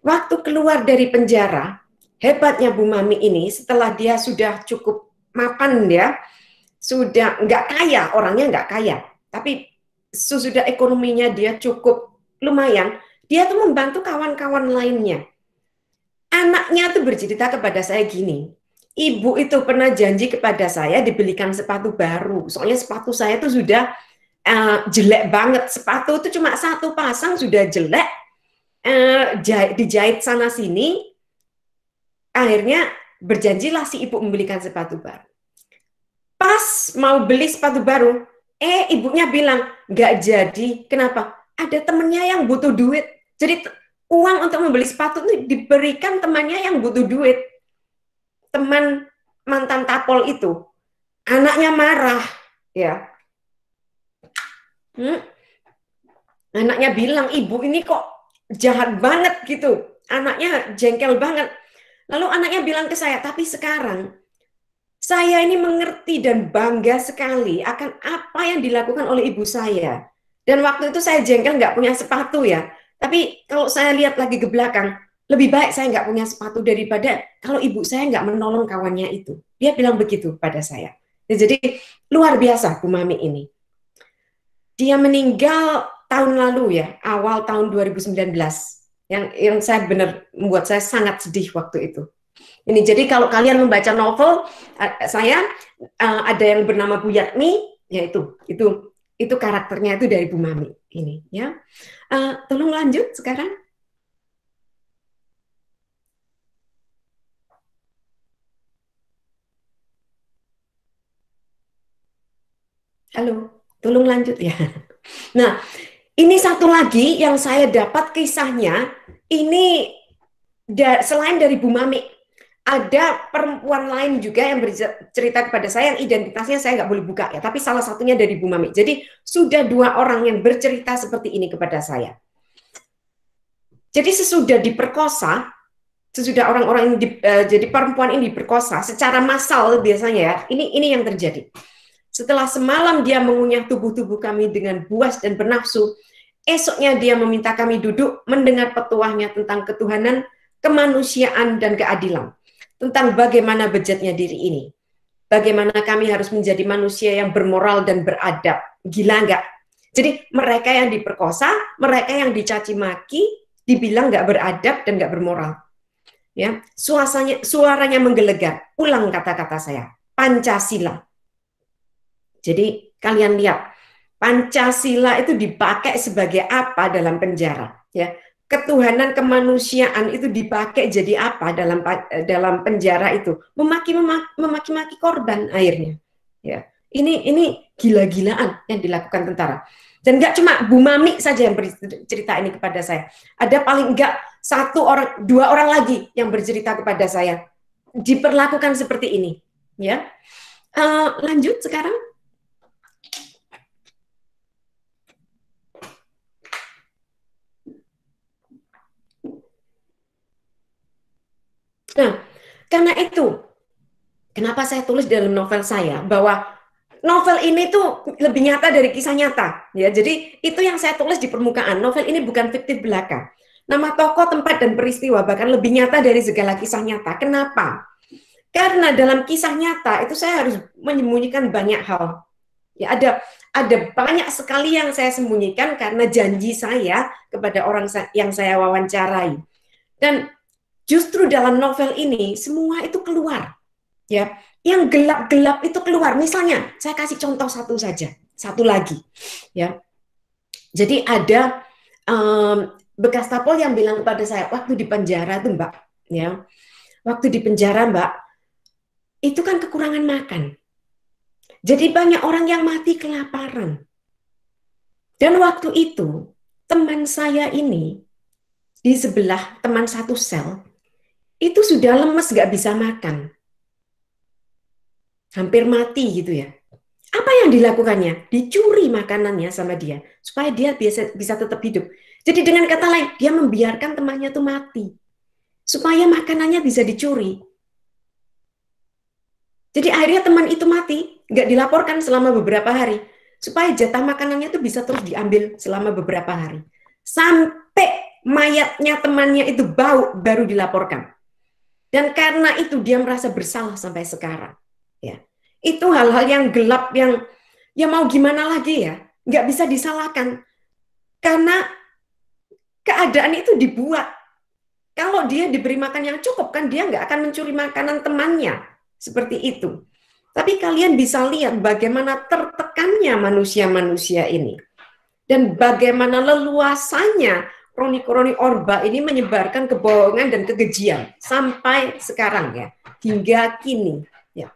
Waktu keluar dari penjara, hebatnya Bu Mami ini setelah dia sudah cukup mapan, dia sudah nggak kaya, orangnya nggak kaya, tapi sesudah ekonominya dia cukup lumayan, dia tuh membantu kawan-kawan lainnya. Anaknya tuh bercerita kepada saya gini, ibu itu pernah janji kepada saya dibelikan sepatu baru, soalnya sepatu saya tuh sudah jelek banget, sepatu itu cuma satu pasang sudah jelek, dijahit sana sini, akhirnya berjanjilah si ibu membelikan sepatu baru. Pas mau beli sepatu baru, ibunya bilang nggak jadi. Kenapa? Ada temennya yang butuh duit. Jadi uang untuk membeli sepatu itu diberikan temannya yang butuh duit. Teman mantan tapol itu, anaknya marah, ya. Anaknya bilang, ibu ini kok jahat banget gitu. Anaknya jengkel banget. Lalu anaknya bilang ke saya, tapi sekarang saya ini mengerti dan bangga sekali akan apa yang dilakukan oleh ibu saya. Dan waktu itu saya jengkel nggak punya sepatu ya. Tapi kalau saya lihat lagi ke belakang, lebih baik saya nggak punya sepatu daripada kalau ibu saya nggak menolong kawannya itu. Dia bilang begitu pada saya. Jadi luar biasa Bu Mami ini. Dia meninggal tahun lalu ya, awal tahun 2019. Yang saya benar membuat saya sangat sedih waktu itu. Ini jadi kalau kalian membaca novel saya ada yang bernama Bu Yatmi, yaitu itu karakternya itu dari Bu Mami ini ya. Tolong lanjut sekarang. Halo, tolong lanjut ya. Nah, ini satu lagi yang saya dapat kisahnya ini selain dari Bu Mami. Ada perempuan lain juga yang bercerita kepada saya yang identitasnya saya nggak boleh buka ya, tapi salah satunya dari Bu Mami. Jadi sudah 2 orang yang bercerita seperti ini kepada saya. Jadi sesudah diperkosa, sesudah orang-orang ini jadi perempuan ini diperkosa secara massal biasanya ya, ini yang terjadi. Setelah semalam dia mengunyah tubuh-tubuh kami dengan buas dan bernafsu, esoknya dia meminta kami duduk mendengar petuahnya tentang ketuhanan, kemanusiaan, dan keadilan. Tentang bagaimana bejatnya diri ini. Bagaimana kami harus menjadi manusia yang bermoral dan beradab. Gila nggak? Jadi mereka yang diperkosa, mereka yang dicaci maki, dibilang nggak beradab dan nggak bermoral. Ya, suaranya menggelegar. Ulang kata-kata saya. Pancasila. Jadi kalian lihat, Pancasila itu dipakai sebagai apa dalam penjara? Ya. Ketuhanan kemanusiaan itu dipakai jadi apa dalam penjara itu? Memaki-maki korban akhirnya. Ya, ini gila-gilaan yang dilakukan tentara. Dan nggak cuma Bu Mami saja yang bercerita ini kepada saya. Ada paling enggak 2 orang lagi yang bercerita kepada saya diperlakukan seperti ini. Ya, lanjut sekarang. Nah, karena itu, kenapa saya tulis dalam novel saya bahwa novel ini tuh lebih nyata dari kisah nyata, ya. Jadi itu yang saya tulis di permukaan. Novel ini bukan fiktif belaka. Nama tokoh, tempat, dan peristiwa bahkan lebih nyata dari segala kisah nyata. Kenapa? Karena dalam kisah nyata itu saya harus menyembunyikan banyak hal. Ya, ada banyak sekali yang saya sembunyikan karena janji saya kepada orang yang saya wawancarai. Dan justru dalam novel ini semua itu keluar, ya. Yang gelap-gelap itu keluar. Misalnya, saya kasih contoh satu saja, satu lagi, ya. Jadi ada bekas tapol yang bilang kepada saya waktu di penjara tuh Mbak, ya, waktu di penjara Mbak, itu kan kekurangan makan. Jadi banyak orang yang mati kelaparan. Dan waktu itu teman saya ini di sebelah teman satu sel itu sudah lemes, nggak bisa makan, hampir mati gitu ya. Apa yang dilakukannya? Dicuri makanannya sama dia supaya dia bisa tetap hidup. Jadi dengan kata lain, dia membiarkan temannya tuh mati supaya makanannya bisa dicuri. Jadi akhirnya teman itu mati, nggak dilaporkan selama beberapa hari, supaya jatah makanannya itu bisa terus diambil selama beberapa hari. Sampai mayatnya temannya itu bau, baru dilaporkan. Dan karena itu dia merasa bersalah sampai sekarang. Ya, itu hal-hal yang gelap yang ya mau gimana lagi ya, nggak bisa disalahkan. Karena keadaan itu dibuat. Kalau dia diberi makan yang cukup, kan dia nggak akan mencuri makanan temannya. Seperti itu. Tapi kalian bisa lihat bagaimana tertekannya manusia-manusia ini. Dan bagaimana leluasanya kroni-kroni Orba ini menyebarkan kebohongan dan kekejian. Sampai sekarang ya. Hingga kini. Ya.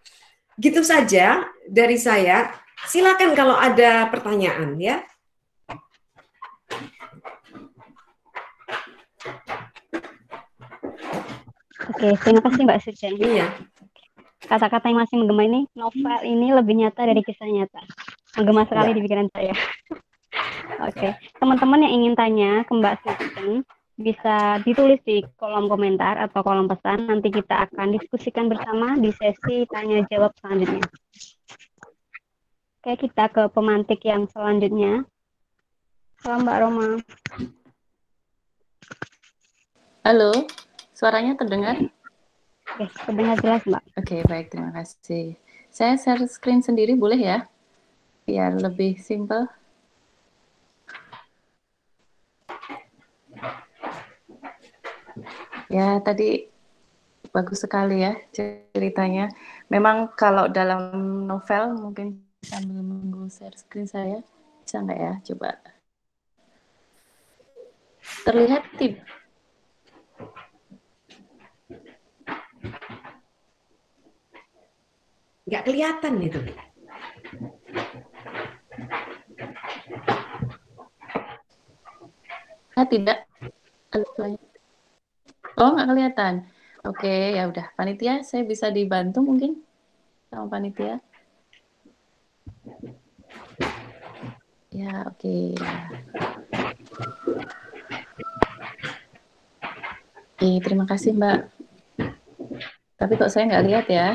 Gitu saja dari saya. Silakan kalau ada pertanyaan ya. Oke, terima kasih Mbak Sujen. Iya. Kata-kata yang masih menggema ini, novel ini lebih nyata dari kisah nyata. Menggema sekali di pikiran saya. Oke, teman-teman yang ingin tanya ke Mbak Sujen, bisa ditulis di kolom komentar atau kolom pesan. Nanti kita akan diskusikan bersama di sesi tanya-jawab selanjutnya. Oke, kita ke pemantik yang selanjutnya. Halo Mbak Roma. Halo, suaranya terdengar? Oke, terdengar jelas Mbak. Oke, baik, terima kasih. Saya share screen sendiri boleh ya? Biar lebih simple. Ya, tadi bagus sekali ya ceritanya. Memang kalau dalam novel, mungkin sambil menunggu share screen saya, bisa nggak ya? Coba. Terlihat tidak? Nggak kelihatan itu. Tidak. Oh, nggak kelihatan. Oke, ya udah. Panitia, saya bisa dibantu mungkin sama panitia? Ya, oke. Oke, terima kasih, Mbak. Tapi kok saya nggak lihat ya?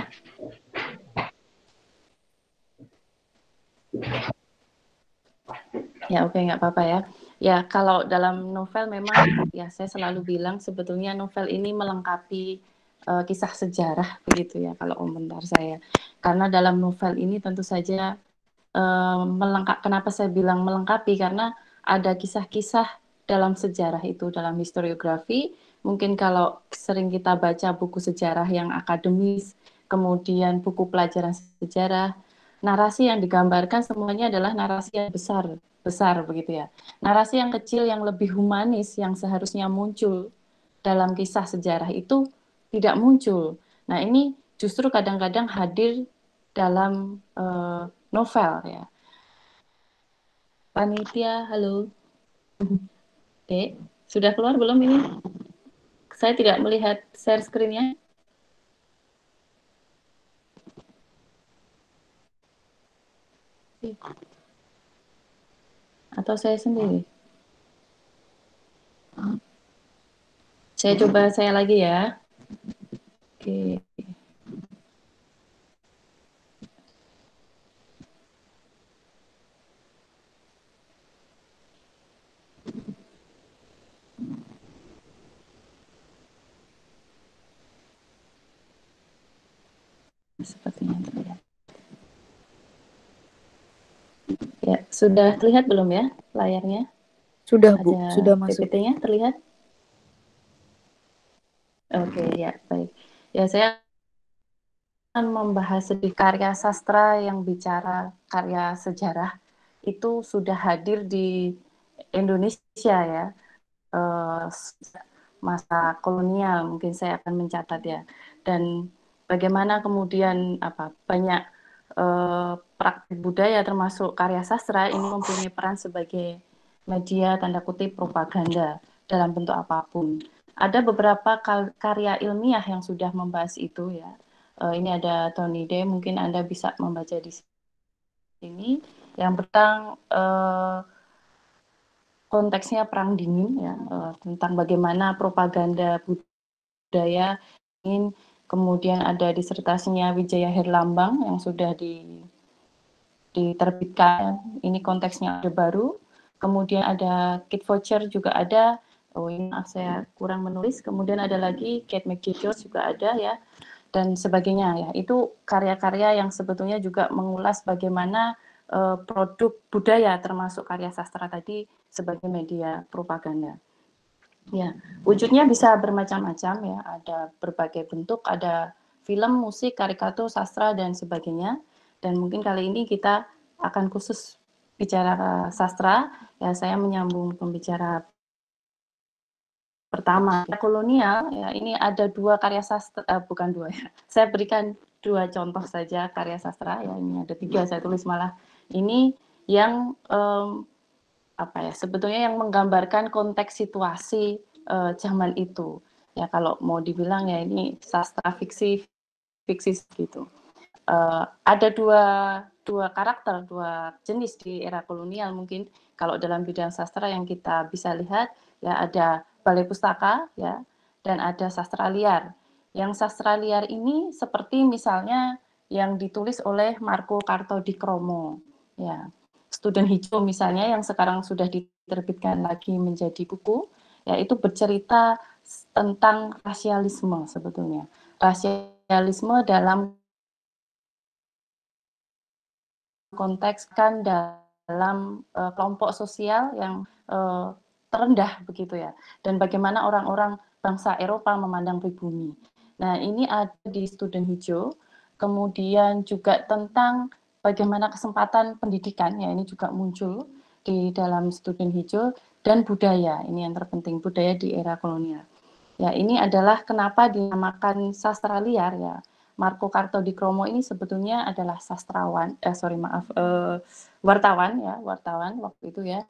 Ya, oke, nggak apa-apa ya. Ya, kalau dalam novel memang, ya saya selalu bilang sebetulnya novel ini melengkapi kisah sejarah, begitu ya, kalau komentar saya. Karena dalam novel ini tentu saja kenapa saya bilang melengkapi, karena ada kisah-kisah dalam sejarah itu, dalam historiografi. Mungkin kalau sering kita baca buku sejarah yang akademis, kemudian buku pelajaran sejarah, narasi yang digambarkan semuanya adalah narasi yang besar begitu ya. Narasi yang kecil yang lebih humanis yang seharusnya muncul dalam kisah sejarah itu tidak muncul. Nah, ini justru kadang-kadang hadir dalam novel ya. Panitia, halo. Sudah keluar belum ini? Saya tidak melihat share screen-nya. Atau saya sendiri? Saya coba saya lagi ya. Oke. Sepertinya terlihat. Ya, sudah terlihat belum ya layarnya? Sudah, Bu. Sudah masuk. PPT-nya terlihat? Oke, ya, baik. Ya, saya akan membahas sedikit karya sastra yang bicara karya sejarah itu sudah hadir di Indonesia ya. Masa kolonial mungkin saya akan mencatat ya. Dan bagaimana kemudian banyak praktik budaya termasuk karya sastra ini mempunyai peran sebagai media tanda kutip propaganda dalam bentuk apapun. ada beberapa karya ilmiah yang sudah membahas itu ya. Ini ada Tony Day, mungkin Anda bisa membaca di sini yang tentang konteksnya perang dingin ya, tentang bagaimana propaganda budaya ingin. Kemudian ada disertasinya Wijaya Herlambang yang sudah diterbitkan. Ini konteksnya ada baru. Kemudian ada Kate Voucher juga ada. Oh ini maaf saya kurang menulis. Kemudian ada lagi Kate McGeorge juga ada ya, dan sebagainya ya. Itu karya-karya yang sebetulnya juga mengulas bagaimana produk budaya termasuk karya sastra tadi sebagai media propaganda. Ya, wujudnya bisa bermacam-macam ya. Ada berbagai bentuk, ada film, musik, karikatur, sastra dan sebagainya. Dan mungkin kali ini kita akan khusus bicara sastra. Ya, saya menyambung pembicara pertama, kolonial. Ya, ini ada dua karya sastra, bukan dua ya. Saya berikan dua contoh saja karya sastra. Ya, ini ada tiga saya tulis malah. Ini yang apa ya? Sebetulnya yang menggambarkan konteks situasi zaman itu. Ya, kalau mau dibilang ya ini sastra fiksi gitu. Ada dua karakter, dua jenis di era kolonial mungkin kalau dalam bidang sastra yang kita bisa lihat ya, ada balai pustaka ya, dan ada sastra liar. Yang sastra liar ini seperti misalnya yang ditulis oleh Marco Kartodikromo ya, Student Hijau misalnya yang sekarang sudah diterbitkan lagi menjadi buku ya, itu bercerita tentang rasialisme sebetulnya. Rasialisme dalam konteks kan dalam kelompok sosial yang terendah begitu ya, dan bagaimana orang-orang bangsa Eropa memandang pribumi. Nah ini ada di Student Hijau. Kemudian juga tentang bagaimana kesempatan pendidikan ya, ini juga muncul di dalam Student Hijau. Dan budaya, ini yang terpenting, budaya di era kolonial. Ya ini adalah kenapa dinamakan sastra liar ya. Marco Kartodikromo ini sebetulnya adalah sastrawan, wartawan waktu itu ya.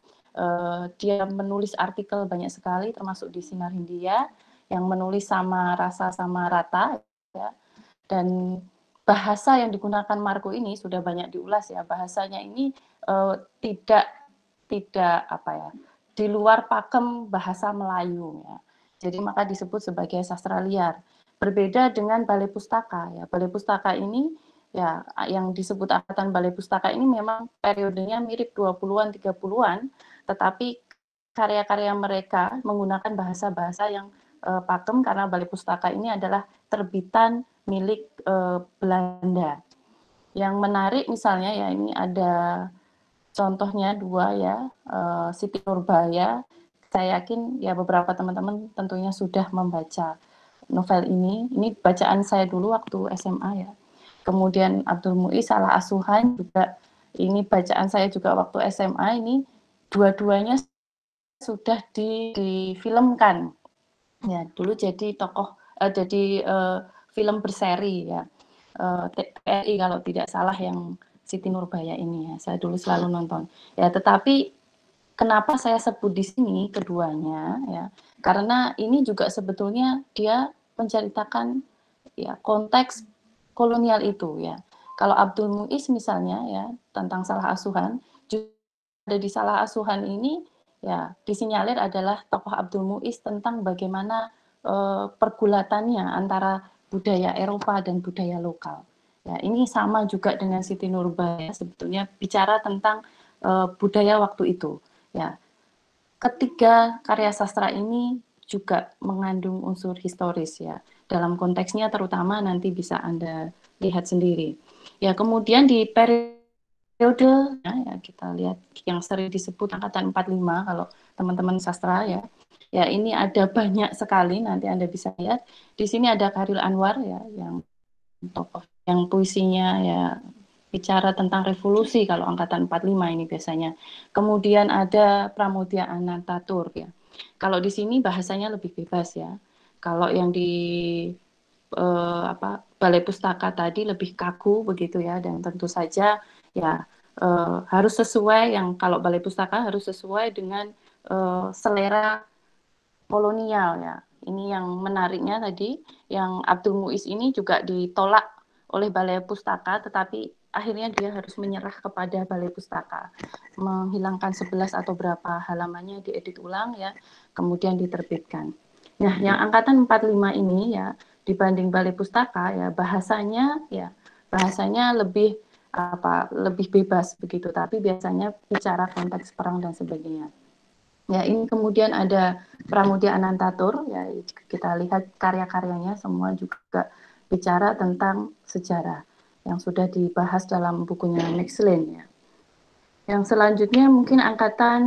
Dia menulis artikel banyak sekali, termasuk di Sinar Hindia, yang menulis sama rasa sama rata, ya. Dan bahasa yang digunakan Marco ini sudah banyak diulas ya. Bahasanya ini tidak apa ya, di luar pakem bahasa Melayu ya. Jadi maka disebut sebagai sastra liar. Berbeda dengan balai pustaka ya. Balai pustaka ini ya, yang disebut angkatan balai pustaka ini memang periodenya mirip 20-an 30-an, tetapi karya-karya mereka menggunakan bahasa-bahasa yang pakem karena balai pustaka ini adalah terbitan milik Belanda. Yang menarik misalnya ya, ini ada contohnya dua ya, Siti Nurbaya. Saya yakin ya beberapa teman-teman tentunya sudah membaca novel ini. Ini bacaan saya dulu waktu SMA ya. Kemudian Abdul Muiz Salah Asuhan juga, ini bacaan saya juga waktu SMA. Ini dua-duanya sudah difilmkan. Ya, dulu jadi film berseri ya. TVRI kalau tidak salah yang Siti Nurbaya ini ya. Saya dulu selalu nonton. Ya, tetapi kenapa saya sebut di sini keduanya ya? Karena ini juga sebetulnya dia menceritakan ya konteks kolonial itu ya. Kalau Abdul Muiz misalnya ya tentang Salah Asuhan, juga ada di Salah Asuhan ini ya disinyalir adalah tokoh Abdul Muiz tentang bagaimana pergulatannya antara budaya Eropa dan budaya lokal. Ya, ini sama juga dengan Siti Nurbaya sebetulnya bicara tentang budaya waktu itu. Ya, ketiga karya sastra ini juga mengandung unsur historis ya. Dalam konteksnya terutama nanti bisa Anda lihat sendiri. Ya, kemudian di periode ya kita lihat yang sering disebut angkatan 45 kalau teman-teman sastra ya. Ya, ini ada banyak sekali, nanti Anda bisa lihat. Di sini ada Chairil Anwar ya, yang tokoh yang puisinya ya bicara tentang revolusi kalau angkatan 45 ini biasanya. Kemudian ada Pramudia Anantatur ya. Kalau di sini bahasanya lebih bebas ya. Kalau yang di Balai Pustaka tadi lebih kaku begitu ya, dan tentu saja ya harus sesuai, yang kalau Balai Pustaka harus sesuai dengan selera kolonial ya. ini yang menariknya tadi, yang Abdul Muiz ini juga ditolak oleh Balai Pustaka, tetapi akhirnya dia harus menyerah kepada Balai Pustaka, menghilangkan 11 atau berapa halamannya, diedit ulang ya, kemudian diterbitkan. Nah, yang angkatan 45 ini ya, dibanding Balai Pustaka ya, bahasanya lebih lebih bebas begitu, tapi biasanya bicara konteks perang dan sebagainya. Ya, ini kemudian ada Pramudia Anantatur, ya kita lihat karya-karyanya semua juga bicara tentang sejarah yang sudah dibahas dalam bukunya Maxlin ya. Yang selanjutnya mungkin angkatan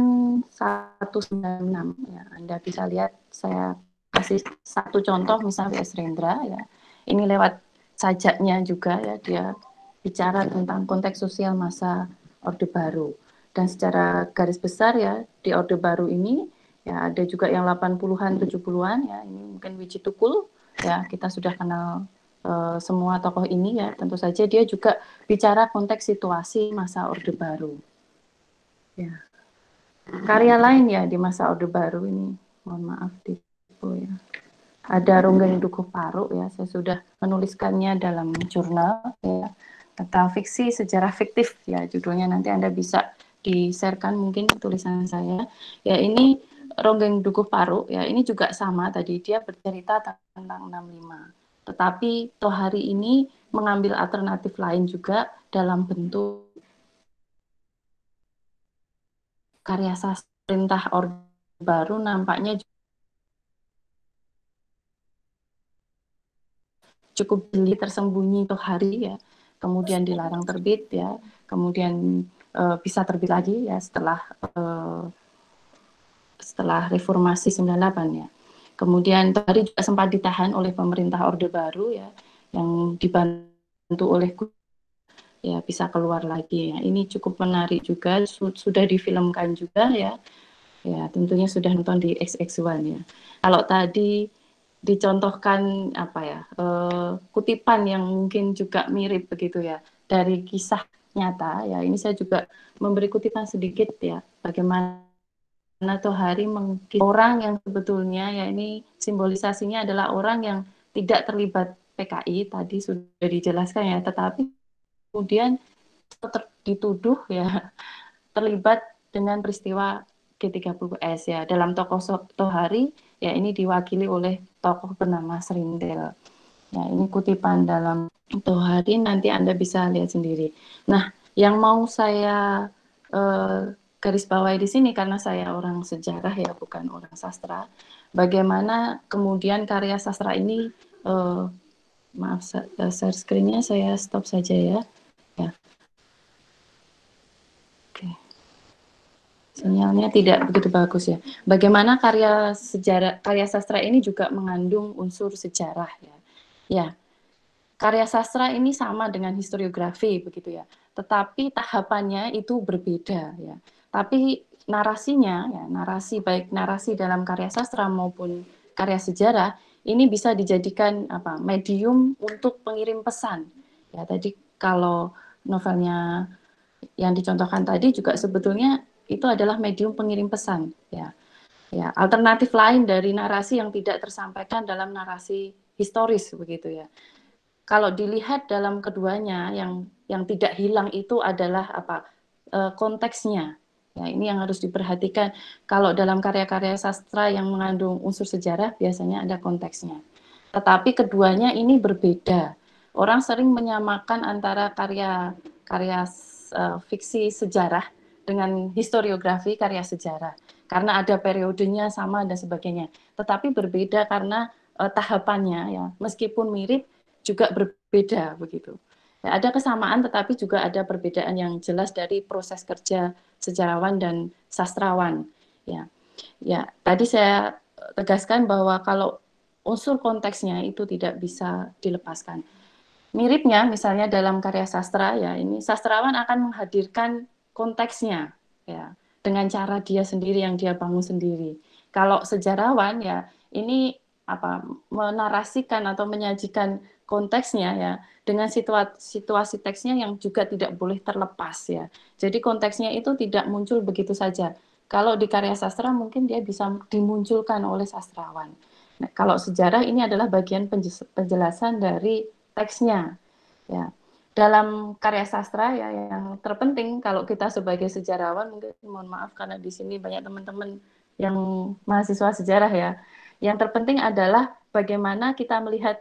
196 ya. Anda bisa lihat saya kasih satu contoh misalnya S. Rendra ya. Ini lewat sajaknya juga ya, dia bicara tentang konteks sosial masa Orde Baru. Dan secara garis besar ya, di Orde Baru ini ya ada juga yang 80-an, 70-an ya. Ini mungkin Wiji Tukul ya, kita sudah kenal semua tokoh ini ya. Tentu saja dia juga bicara konteks situasi masa Orde Baru. Ya. Karya lain ya di masa Orde Baru ini, mohon maaf ya. Ada Ronggeng Dukuh Paruk ya, saya sudah menuliskannya dalam jurnal ya, tentang fiksi sejarah fiktif ya, judulnya nanti Anda bisa di-sharekan mungkin tulisan saya. Ya, ini Ronggeng Dukuh Paruk ya, ini juga sama tadi, dia bercerita tentang 65. Tetapi Tohari ini mengambil alternatif lain juga dalam bentuk karya sastra perintah Orde Baru, nampaknya cukup jeli, tersembunyi Tohari ya, kemudian dilarang terbit ya, kemudian bisa terbit lagi ya setelah reformasi 98 ya. Kemudian Tohari juga sempat ditahan oleh pemerintah Orde Baru ya, yang dibantu oleh ya, bisa keluar lagi ya. Ini cukup menarik juga, sudah difilmkan juga ya. Ya, tentunya sudah nonton di XX1 ya. Kalau tadi dicontohkan kutipan yang mungkin juga mirip begitu ya dari kisah nyata ya. Ini saya juga memberi kutipan sedikit ya, bagaimana Tohari orang yang sebetulnya ya, ini simbolisasinya adalah orang yang tidak terlibat PKI, tadi sudah dijelaskan ya, tetapi kemudian dituduh ya terlibat dengan peristiwa G30S ya. Dalam tokoh Tohari ya, ini diwakili oleh tokoh bernama Serindel. Ya, ini kutipan dalam Tohari, nanti Anda bisa lihat sendiri. Nah, yang mau saya garis bawahi di sini, karena saya orang sejarah ya, bukan orang sastra, bagaimana kemudian karya sastra ini maaf, share screen-nya saya stop saja ya. Sinyalnya tidak begitu bagus ya. Bagaimana karya sastra ini juga mengandung unsur sejarah ya. Ya, karya sastra ini sama dengan historiografi begitu ya. Tetapi tahapannya itu berbeda ya. Tapi narasinya ya, baik narasi dalam karya sastra maupun karya sejarah ini bisa dijadikan medium untuk pengirim pesan. Ya, tadi kalau novelnya yang dicontohkan tadi juga sebetulnya itu adalah medium pengirim pesan ya. Ya, alternatif lain dari narasi yang tidak tersampaikan dalam narasi historis begitu ya. Kalau dilihat dalam keduanya, yang tidak hilang itu adalah konteksnya. Ya, ini yang harus diperhatikan. Kalau dalam karya-karya sastra yang mengandung unsur sejarah biasanya ada konteksnya. Tetapi keduanya ini berbeda. Orang sering menyamakan antara karya fiksi sejarah dengan historiografi karya sejarah, karena ada periodenya sama dan sebagainya. Tetapi berbeda karena tahapannya ya, meskipun mirip juga berbeda begitu. Ya, ada kesamaan tetapi juga ada perbedaan yang jelas dari proses kerja sejarawan dan sastrawan. Ya, ya tadi saya tegaskan bahwa kalau unsur konteksnya itu tidak bisa dilepaskan. Miripnya misalnya dalam karya sastra ya, ini sastrawan akan menghadirkan konteksnya ya dengan cara dia sendiri yang dia bangun sendiri. Kalau sejarawan ya ini menarasikan atau menyajikan konteksnya ya dengan situasi teksnya yang juga tidak boleh terlepas ya. Jadi konteksnya itu tidak muncul begitu saja. Kalau di karya sastra mungkin dia bisa dimunculkan oleh sastrawan. Nah, kalau sejarah ini adalah bagian penjelasan dari teksnya. Ya, dalam karya sastra ya yang terpenting kalau kita sebagai sejarawan, mungkin mohon maaf karena di sini banyak teman-teman yang mahasiswa sejarah ya. Yang terpenting adalah bagaimana kita melihat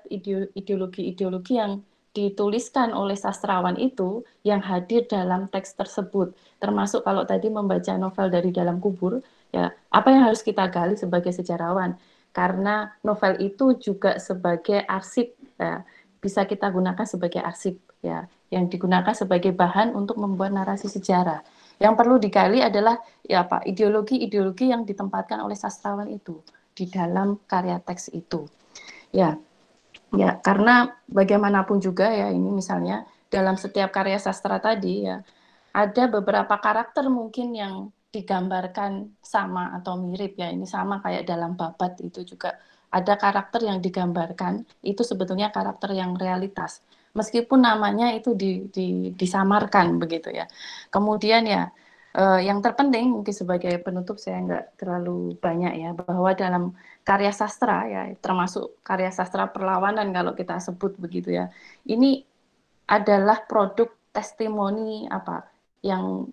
ideologi-ideologi yang dituliskan oleh sastrawan itu yang hadir dalam teks tersebut. Termasuk kalau tadi membaca novel dari dalam kubur, ya apa yang harus kita gali sebagai sejarawan? Karena novel itu juga sebagai arsip, ya, bisa kita gunakan sebagai arsip, ya, yang digunakan sebagai bahan untuk membuat narasi sejarah. Yang perlu digali adalah ya Pak, ideologi-ideologi yang ditempatkan oleh sastrawan itu di dalam karya teks itu. Ya, ya karena bagaimanapun juga ya ini misalnya dalam setiap karya sastra tadi ya ada beberapa karakter mungkin yang digambarkan sama atau mirip ya. Ini sama kayak dalam Babat itu juga ada karakter yang digambarkan itu sebetulnya karakter yang realitas. Meskipun namanya itu disamarkan begitu ya. Kemudian ya yang terpenting mungkin sebagai penutup saya nggak terlalu banyak ya bahwa dalam karya sastra ya termasuk karya sastra perlawanan kalau kita sebut begitu ya. Ini adalah produk testimoni yang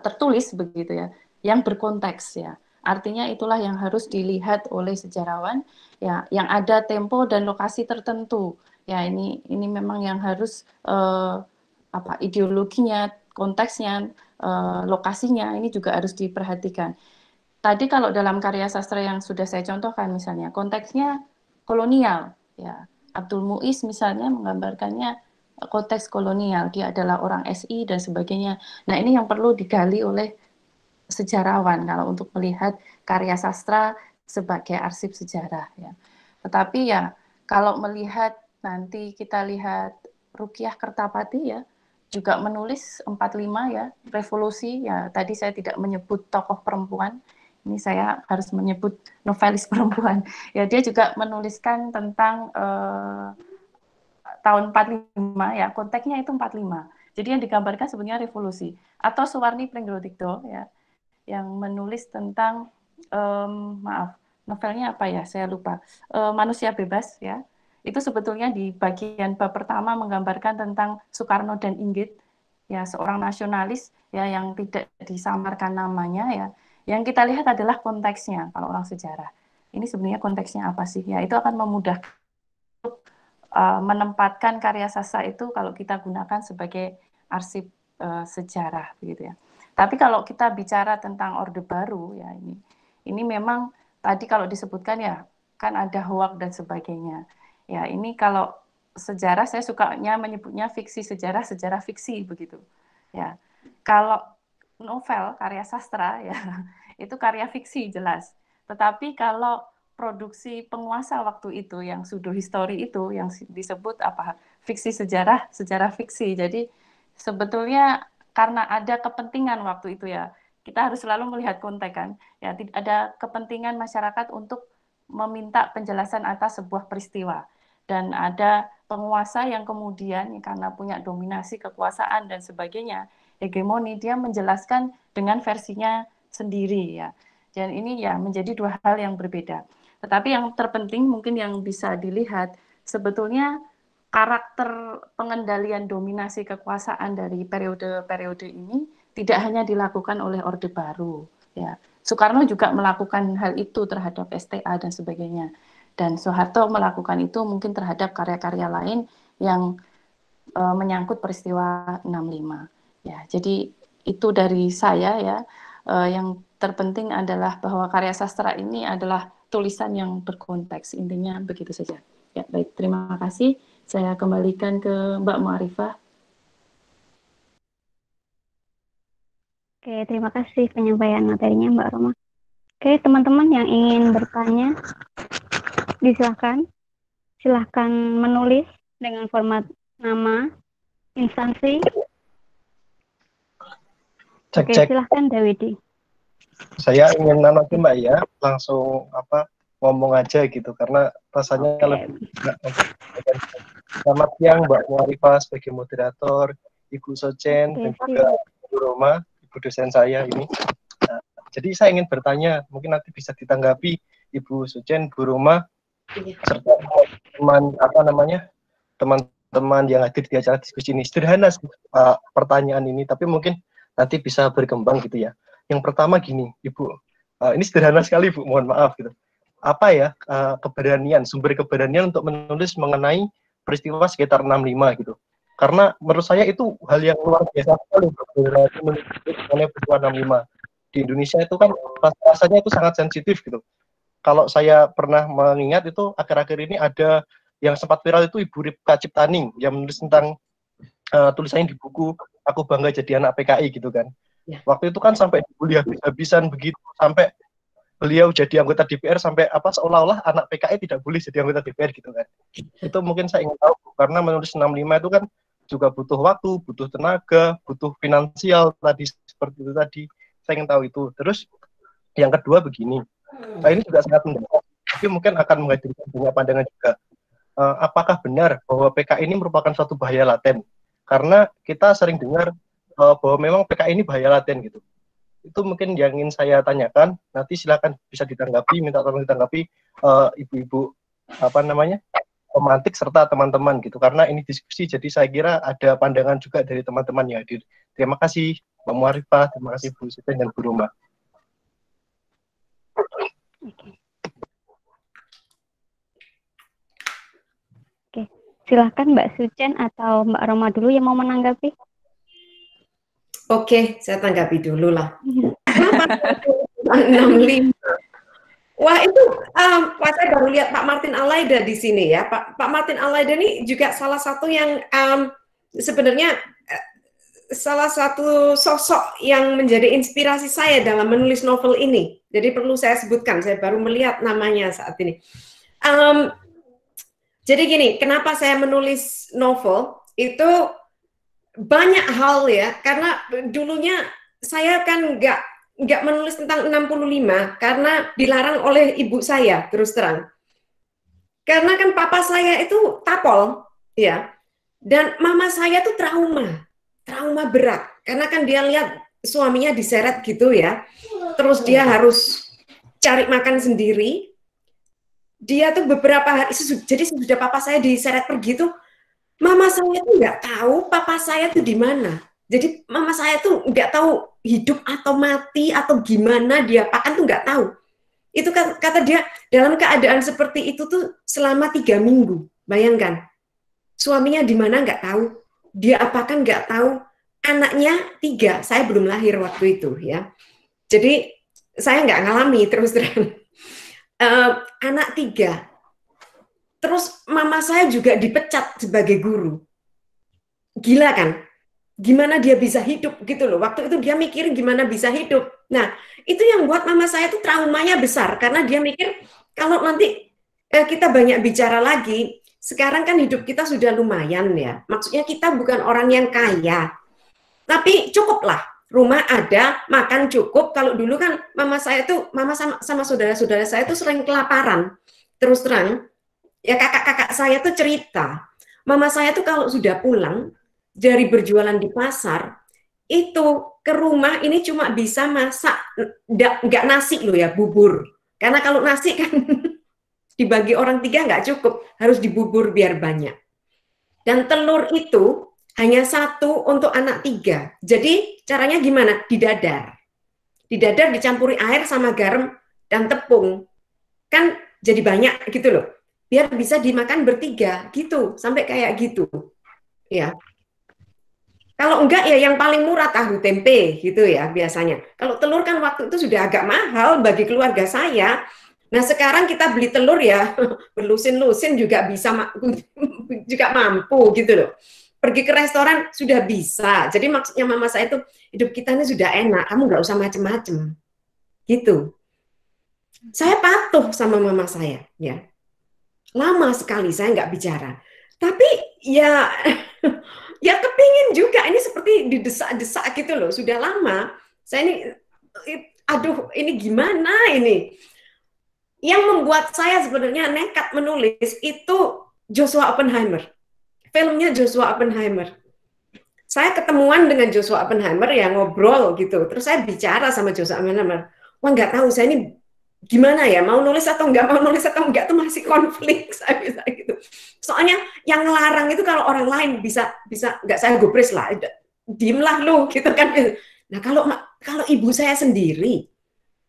tertulis begitu ya, yang berkonteks ya. Artinya itulah yang harus dilihat oleh sejarawan ya, yang ada tempo dan lokasi tertentu. Ya ini memang yang harus ideologinya, konteksnya, lokasinya ini juga harus diperhatikan. Tadi kalau dalam karya sastra yang sudah saya contohkan misalnya konteksnya kolonial ya. Abdul Muiz misalnya menggambarkannya konteks kolonial, dia adalah orang SI dan sebagainya. Nah, ini yang perlu digali oleh sejarawan kalau untuk melihat karya sastra sebagai arsip sejarah ya. Tetapi ya kalau melihat nanti kita lihat Rukiah Kertapati ya juga menulis 45 ya, revolusi ya. Tadi saya tidak menyebut tokoh perempuan. Ini saya harus menyebut novelis perempuan. Ya, dia juga menuliskan tentang tahun 45 ya, konteksnya itu 45. Jadi yang digambarkan sebenarnya revolusi. Atau Suwarni Pringgrodikdo ya, yang menulis tentang novelnya apa ya? Saya lupa. Manusia Bebas ya. Itu sebetulnya di bagian bab pertama menggambarkan tentang Soekarno dan Inggit ya, seorang nasionalis ya yang tidak disamarkan namanya ya. Yang kita lihat adalah konteksnya kalau orang sejarah. Ini sebenarnya konteksnya apa sih? Ya, itu akan memudahkan menempatkan karya sastra itu kalau kita gunakan sebagai arsip sejarah begitu ya. Tapi kalau kita bicara tentang Orde Baru ya ini memang tadi kalau disebutkan ya kan ada hoak dan sebagainya. Ya ini kalau sejarah saya sukanya menyebutnya fiksi sejarah, sejarah fiksi begitu. Ya. Kalau novel karya sastra ya itu karya fiksi jelas. Tetapi kalau produksi penguasa waktu itu yang pseudo history itu yang disebut fiksi sejarah, sejarah fiksi. Jadi sebetulnya karena ada kepentingan waktu itu ya, kita harus selalu melihat konteks kan. Ya, ada kepentingan masyarakat untuk meminta penjelasan atas sebuah peristiwa. Dan ada penguasa yang kemudian karena punya dominasi kekuasaan dan sebagainya, hegemoni, dia menjelaskan dengan versinya sendiri ya. Dan ini ya menjadi dua hal yang berbeda. Tetapi yang terpenting mungkin yang bisa dilihat sebetulnya karakter pengendalian dominasi kekuasaan dari periode-periode ini tidak hanya dilakukan oleh Orde Baru. Ya, Soekarno juga melakukan hal itu terhadap STA dan sebagainya. Dan Soeharto melakukan itu mungkin terhadap karya-karya lain yang menyangkut peristiwa 65. Ya, jadi itu dari saya ya. Yang terpenting adalah bahwa karya sastra ini adalah tulisan yang berkonteks, intinya begitu saja. Ya, baik, terima kasih. Saya kembalikan ke Mbak Muarifah. Oke, terima kasih penyampaian materinya Mbak Roma. Oke, teman-teman yang ingin bertanya, silahkan menulis dengan format nama, instansi. Oke, silahkan Dawidi. Saya ingin nanya Mbak ya, langsung ngomong aja gitu karena rasanya lebih selamat siang Mbak Muarifah sebagai moderator, Ibu Sochen dan juga Ibu Roma, Ibu dosen saya ini. Nah, jadi saya ingin bertanya, mungkin nanti bisa ditanggapi Ibu Sochen, Bu Roma, serta teman-teman yang hadir di acara diskusi ini. Sederhana pertanyaan ini, tapi mungkin nanti bisa berkembang gitu ya. Yang pertama gini, Ibu, ini sederhana sekali Bu, mohon maaf gitu. Apa ya sumber keberanian untuk menulis mengenai peristiwa sekitar 65 gitu. Karena menurut saya itu hal yang luar biasa sekali menulis mengenai peristiwa 65. Di Indonesia itu kan rasanya itu sangat sensitif gitu. Kalau saya pernah mengingat itu akhir-akhir ini ada yang sempat viral itu Ibu Ripka Ciptaning yang menulis tentang tulisannya di buku Aku Bangga Jadi Anak PKI gitu kan. Ya. Waktu itu kan sampai dibully habis-habisan begitu, sampai beliau jadi anggota DPR sampai seolah-olah anak PKI tidak boleh jadi anggota DPR gitu kan. Itu mungkin saya ingin tahu karena menulis 65 itu kan juga butuh waktu, butuh tenaga, butuh finansial tadi seperti itu tadi. Saya ingin tahu itu. Terus yang kedua begini, ini juga sangat mendalam, tapi mungkin akan menghadirkan banyak pandangan juga. Apakah benar bahwa PKI ini merupakan suatu bahaya laten? Karena kita sering dengar bahwa memang PKI ini bahaya laten gitu. Itu mungkin yang ingin saya tanyakan. Nanti silakan bisa ditanggapi, minta tolong ditanggapi ibu-ibu pemantik serta teman-teman gitu. Karena ini diskusi, jadi saya kira ada pandangan juga dari teman-teman yang hadir. Terima kasih Mbak Muarifah, terima kasih Bu Siten dan Bu Roma. Oke, silahkan Mbak Sucen atau Mbak Roma dulu yang mau menanggapi. Oke, saya tanggapi dulu lah. 65. Wah itu, saya baru lihat Pak Martin Alaida di sini ya. Pak Martin Alaida ini juga salah satu yang sebenarnya salah satu sosok yang menjadi inspirasi saya dalam menulis novel ini. Jadi perlu saya sebutkan, saya baru melihat namanya saat ini. Jadi gini, kenapa saya menulis novel itu banyak hal ya, karena dulunya saya kan nggak menulis tentang 65 karena dilarang oleh ibu saya, terus terang. Karena kan papa saya itu tapol, ya, dan mama saya tuh trauma berat, karena kan dia lihat suaminya diseret gitu ya, terus dia harus cari makan sendiri. Dia tuh beberapa hari, jadi sudah papa saya diseret pergi tuh, mama saya tuh nggak tahu papa saya tuh di mana. Jadi mama saya tuh nggak tahu hidup atau mati atau gimana dia apakan tuh nggak tahu. Itu kata dia dalam keadaan seperti itu tuh selama 3 minggu. Bayangkan, suaminya di mana nggak tahu, dia apakan nggak tahu, anaknya 3, saya belum lahir waktu itu ya. Jadi saya nggak ngalami terus terang. Anak 3. Terus mama saya juga dipecat sebagai guru. Gila kan? Gimana dia bisa hidup gitu loh. Waktu itu dia mikir gimana bisa hidup. Nah, itu yang buat mama saya tuh traumanya besar. Karena dia mikir kalau nanti kita banyak bicara lagi, sekarang kan hidup kita sudah lumayan ya. Maksudnya kita bukan orang yang kaya. Tapi cukuplah. Rumah ada, makan cukup. Kalau dulu kan mama sama saudara-saudara saya tuh sering kelaparan. Terus terang, ya kakak-kakak saya tuh cerita, mama saya tuh kalau sudah pulang dari berjualan di pasar, itu ke rumah ini cuma bisa masak, nggak nasi loh ya, bubur. Karena kalau nasi kan dibagi orang 3 nggak cukup, harus dibubur biar banyak. Dan telur itu hanya 1 untuk anak 3. Jadi caranya gimana? Didadar. Didadar dicampuri air sama garam dan tepung. Kan jadi banyak gitu loh. Biar bisa dimakan bertiga gitu, sampai kayak gitu. Ya. Kalau enggak ya yang paling murah tahu tempe gitu ya biasanya. Kalau telur kan waktu itu sudah agak mahal bagi keluarga saya. Nah, sekarang kita beli telur ya berlusin-lusin juga bisa juga mampu gitu loh. Pergi ke restoran sudah bisa. Jadi maksudnya mama saya itu hidup kita ini sudah enak, kamu nggak usah macem-macem. Gitu. Saya patuh sama mama saya, ya. Lama sekali saya nggak bicara. Tapi ya ya kepingin juga, ini seperti didesak-desak gitu loh, sudah lama. Saya ini, aduh ini gimana ini. Yang membuat saya sebenarnya nekat menulis itu Joshua Oppenheimer. Filmnya Joshua Oppenheimer. Saya ketemuan dengan Joshua Oppenheimer ya, ngobrol gitu. Terus saya bicara sama Joshua Oppenheimer. Wah nggak tahu, saya ini gimana ya, mau nulis atau enggak tuh masih konflik saya bisa gitu. Soalnya yang ngelarang itu kalau orang lain bisa enggak, saya gubris lah, diem lah lu gitu kan. Nah kalau ibu saya sendiri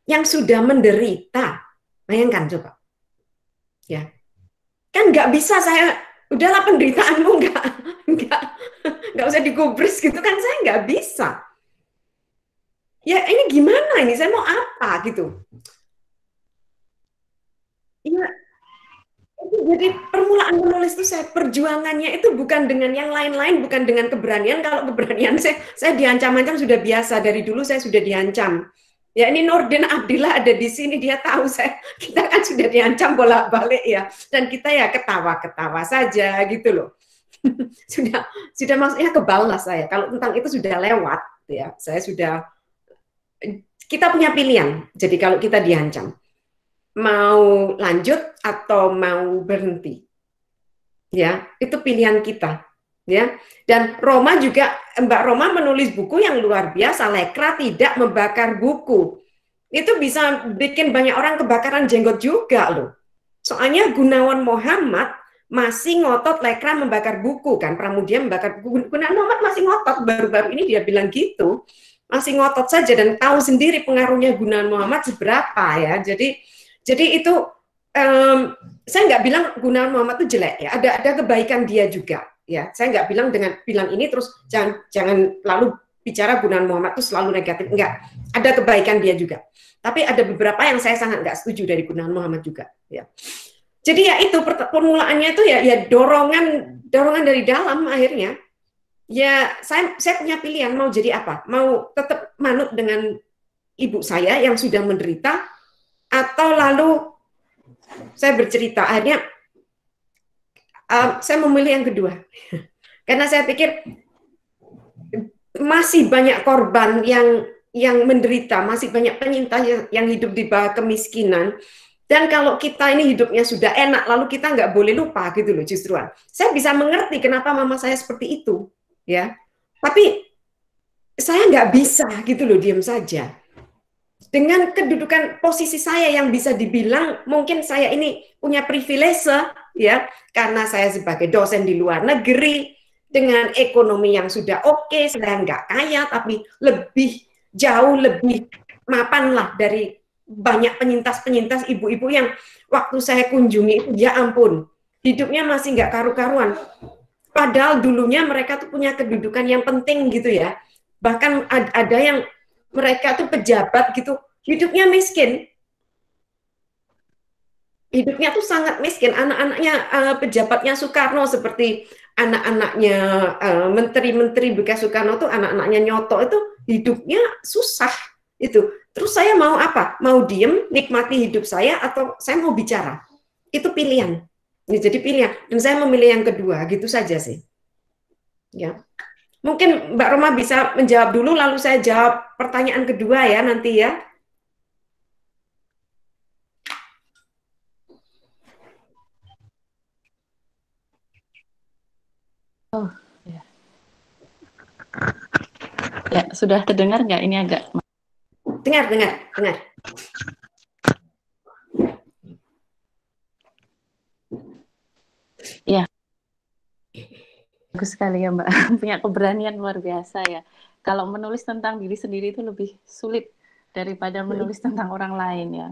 yang sudah menderita, bayangkan coba, ya kan nggak bisa saya udahlah penderitaanmu nggak usah digubris gitu kan, saya nggak bisa. Ya ini gimana ini, saya mau apa gitu. Iya, jadi permulaan menulis itu saya perjuangannya itu bukan dengan yang lain-lain, bukan dengan keberanian. Kalau keberanian saya diancam-ancam sudah biasa, dari dulu saya sudah diancam. Ya ini Nordin Abdillah ada di sini, dia tahu kita kan sudah diancam bolak-balik ya, dan kita ya ketawa-ketawa saja gitu loh. sudah maksudnya kebalas saya. Kalau tentang itu sudah lewat ya, kita punya pilihan. Jadi kalau kita diancam, mau lanjut atau mau berhenti, ya itu pilihan kita, ya. Dan Roma juga, Mbak Roma menulis buku yang luar biasa, Lekra Tidak Membakar Buku, itu bisa bikin banyak orang kebakaran jenggot juga loh. Soalnya Gunawan Muhammad masih ngotot Lekra membakar buku kan, Pramudia membakar buku. Gunawan Muhammad masih ngotot, baru-baru ini dia bilang gitu, masih ngotot saja, dan tahu sendiri pengaruhnya Gunawan Muhammad seberapa ya. Jadi itu saya nggak bilang Gunawan Muhammad itu jelek ya, ada kebaikan dia juga ya. Saya nggak bilang ini terus jangan lalu bicara Gunawan Muhammad itu selalu negatif, enggak. Ada kebaikan dia juga. Tapi ada beberapa yang saya sangat nggak setuju dari Gunawan Muhammad juga ya. Jadi ya itu permulaannya itu ya dorongan dari dalam akhirnya. Ya saya punya pilihan mau jadi apa? Mau tetap manut dengan ibu saya yang sudah menderita, atau lalu saya bercerita. Akhirnya saya memilih yang kedua. Karena saya pikir masih banyak korban yang menderita, masih banyak penyintas yang hidup di bawah kemiskinan. Dan kalau kita ini hidupnya sudah enak, lalu kita nggak boleh lupa gitu loh justruan. Saya bisa mengerti kenapa mama saya seperti itu, ya. Tapi saya nggak bisa gitu loh diam saja. Dengan kedudukan posisi saya yang bisa dibilang mungkin saya ini punya privilege, ya, karena saya sebagai dosen di luar negeri dengan ekonomi yang sudah oke, saya nggak kaya tapi jauh lebih mapan lah dari banyak penyintas ibu-ibu yang waktu saya kunjungi itu, ya ampun, hidupnya masih nggak karu-karuan. Padahal dulunya mereka tuh punya kedudukan yang penting gitu ya. Bahkan ada yang mereka tuh pejabat gitu, hidupnya miskin. Hidupnya tuh sangat miskin. Anak-anaknya pejabatnya Soekarno, seperti anak-anaknya menteri-menteri bekas Soekarno tuh anak-anaknya Nyoto itu hidupnya susah itu. Terus saya mau apa? Mau diem, nikmati hidup saya, atau saya mau bicara? Itu pilihan. Ya, jadi pilihan. Dan saya memilih yang kedua, gitu saja sih. Ya, mungkin Mbak Roma bisa menjawab dulu, lalu saya jawab pertanyaan kedua ya nanti ya. Oh, ya. Ya, sudah terdengar nggak? Ini agak... Dengar. Ya, bagus sekali ya Mbak, punya keberanian luar biasa ya. Kalau menulis tentang diri sendiri itu lebih sulit daripada menulis tentang orang lain ya.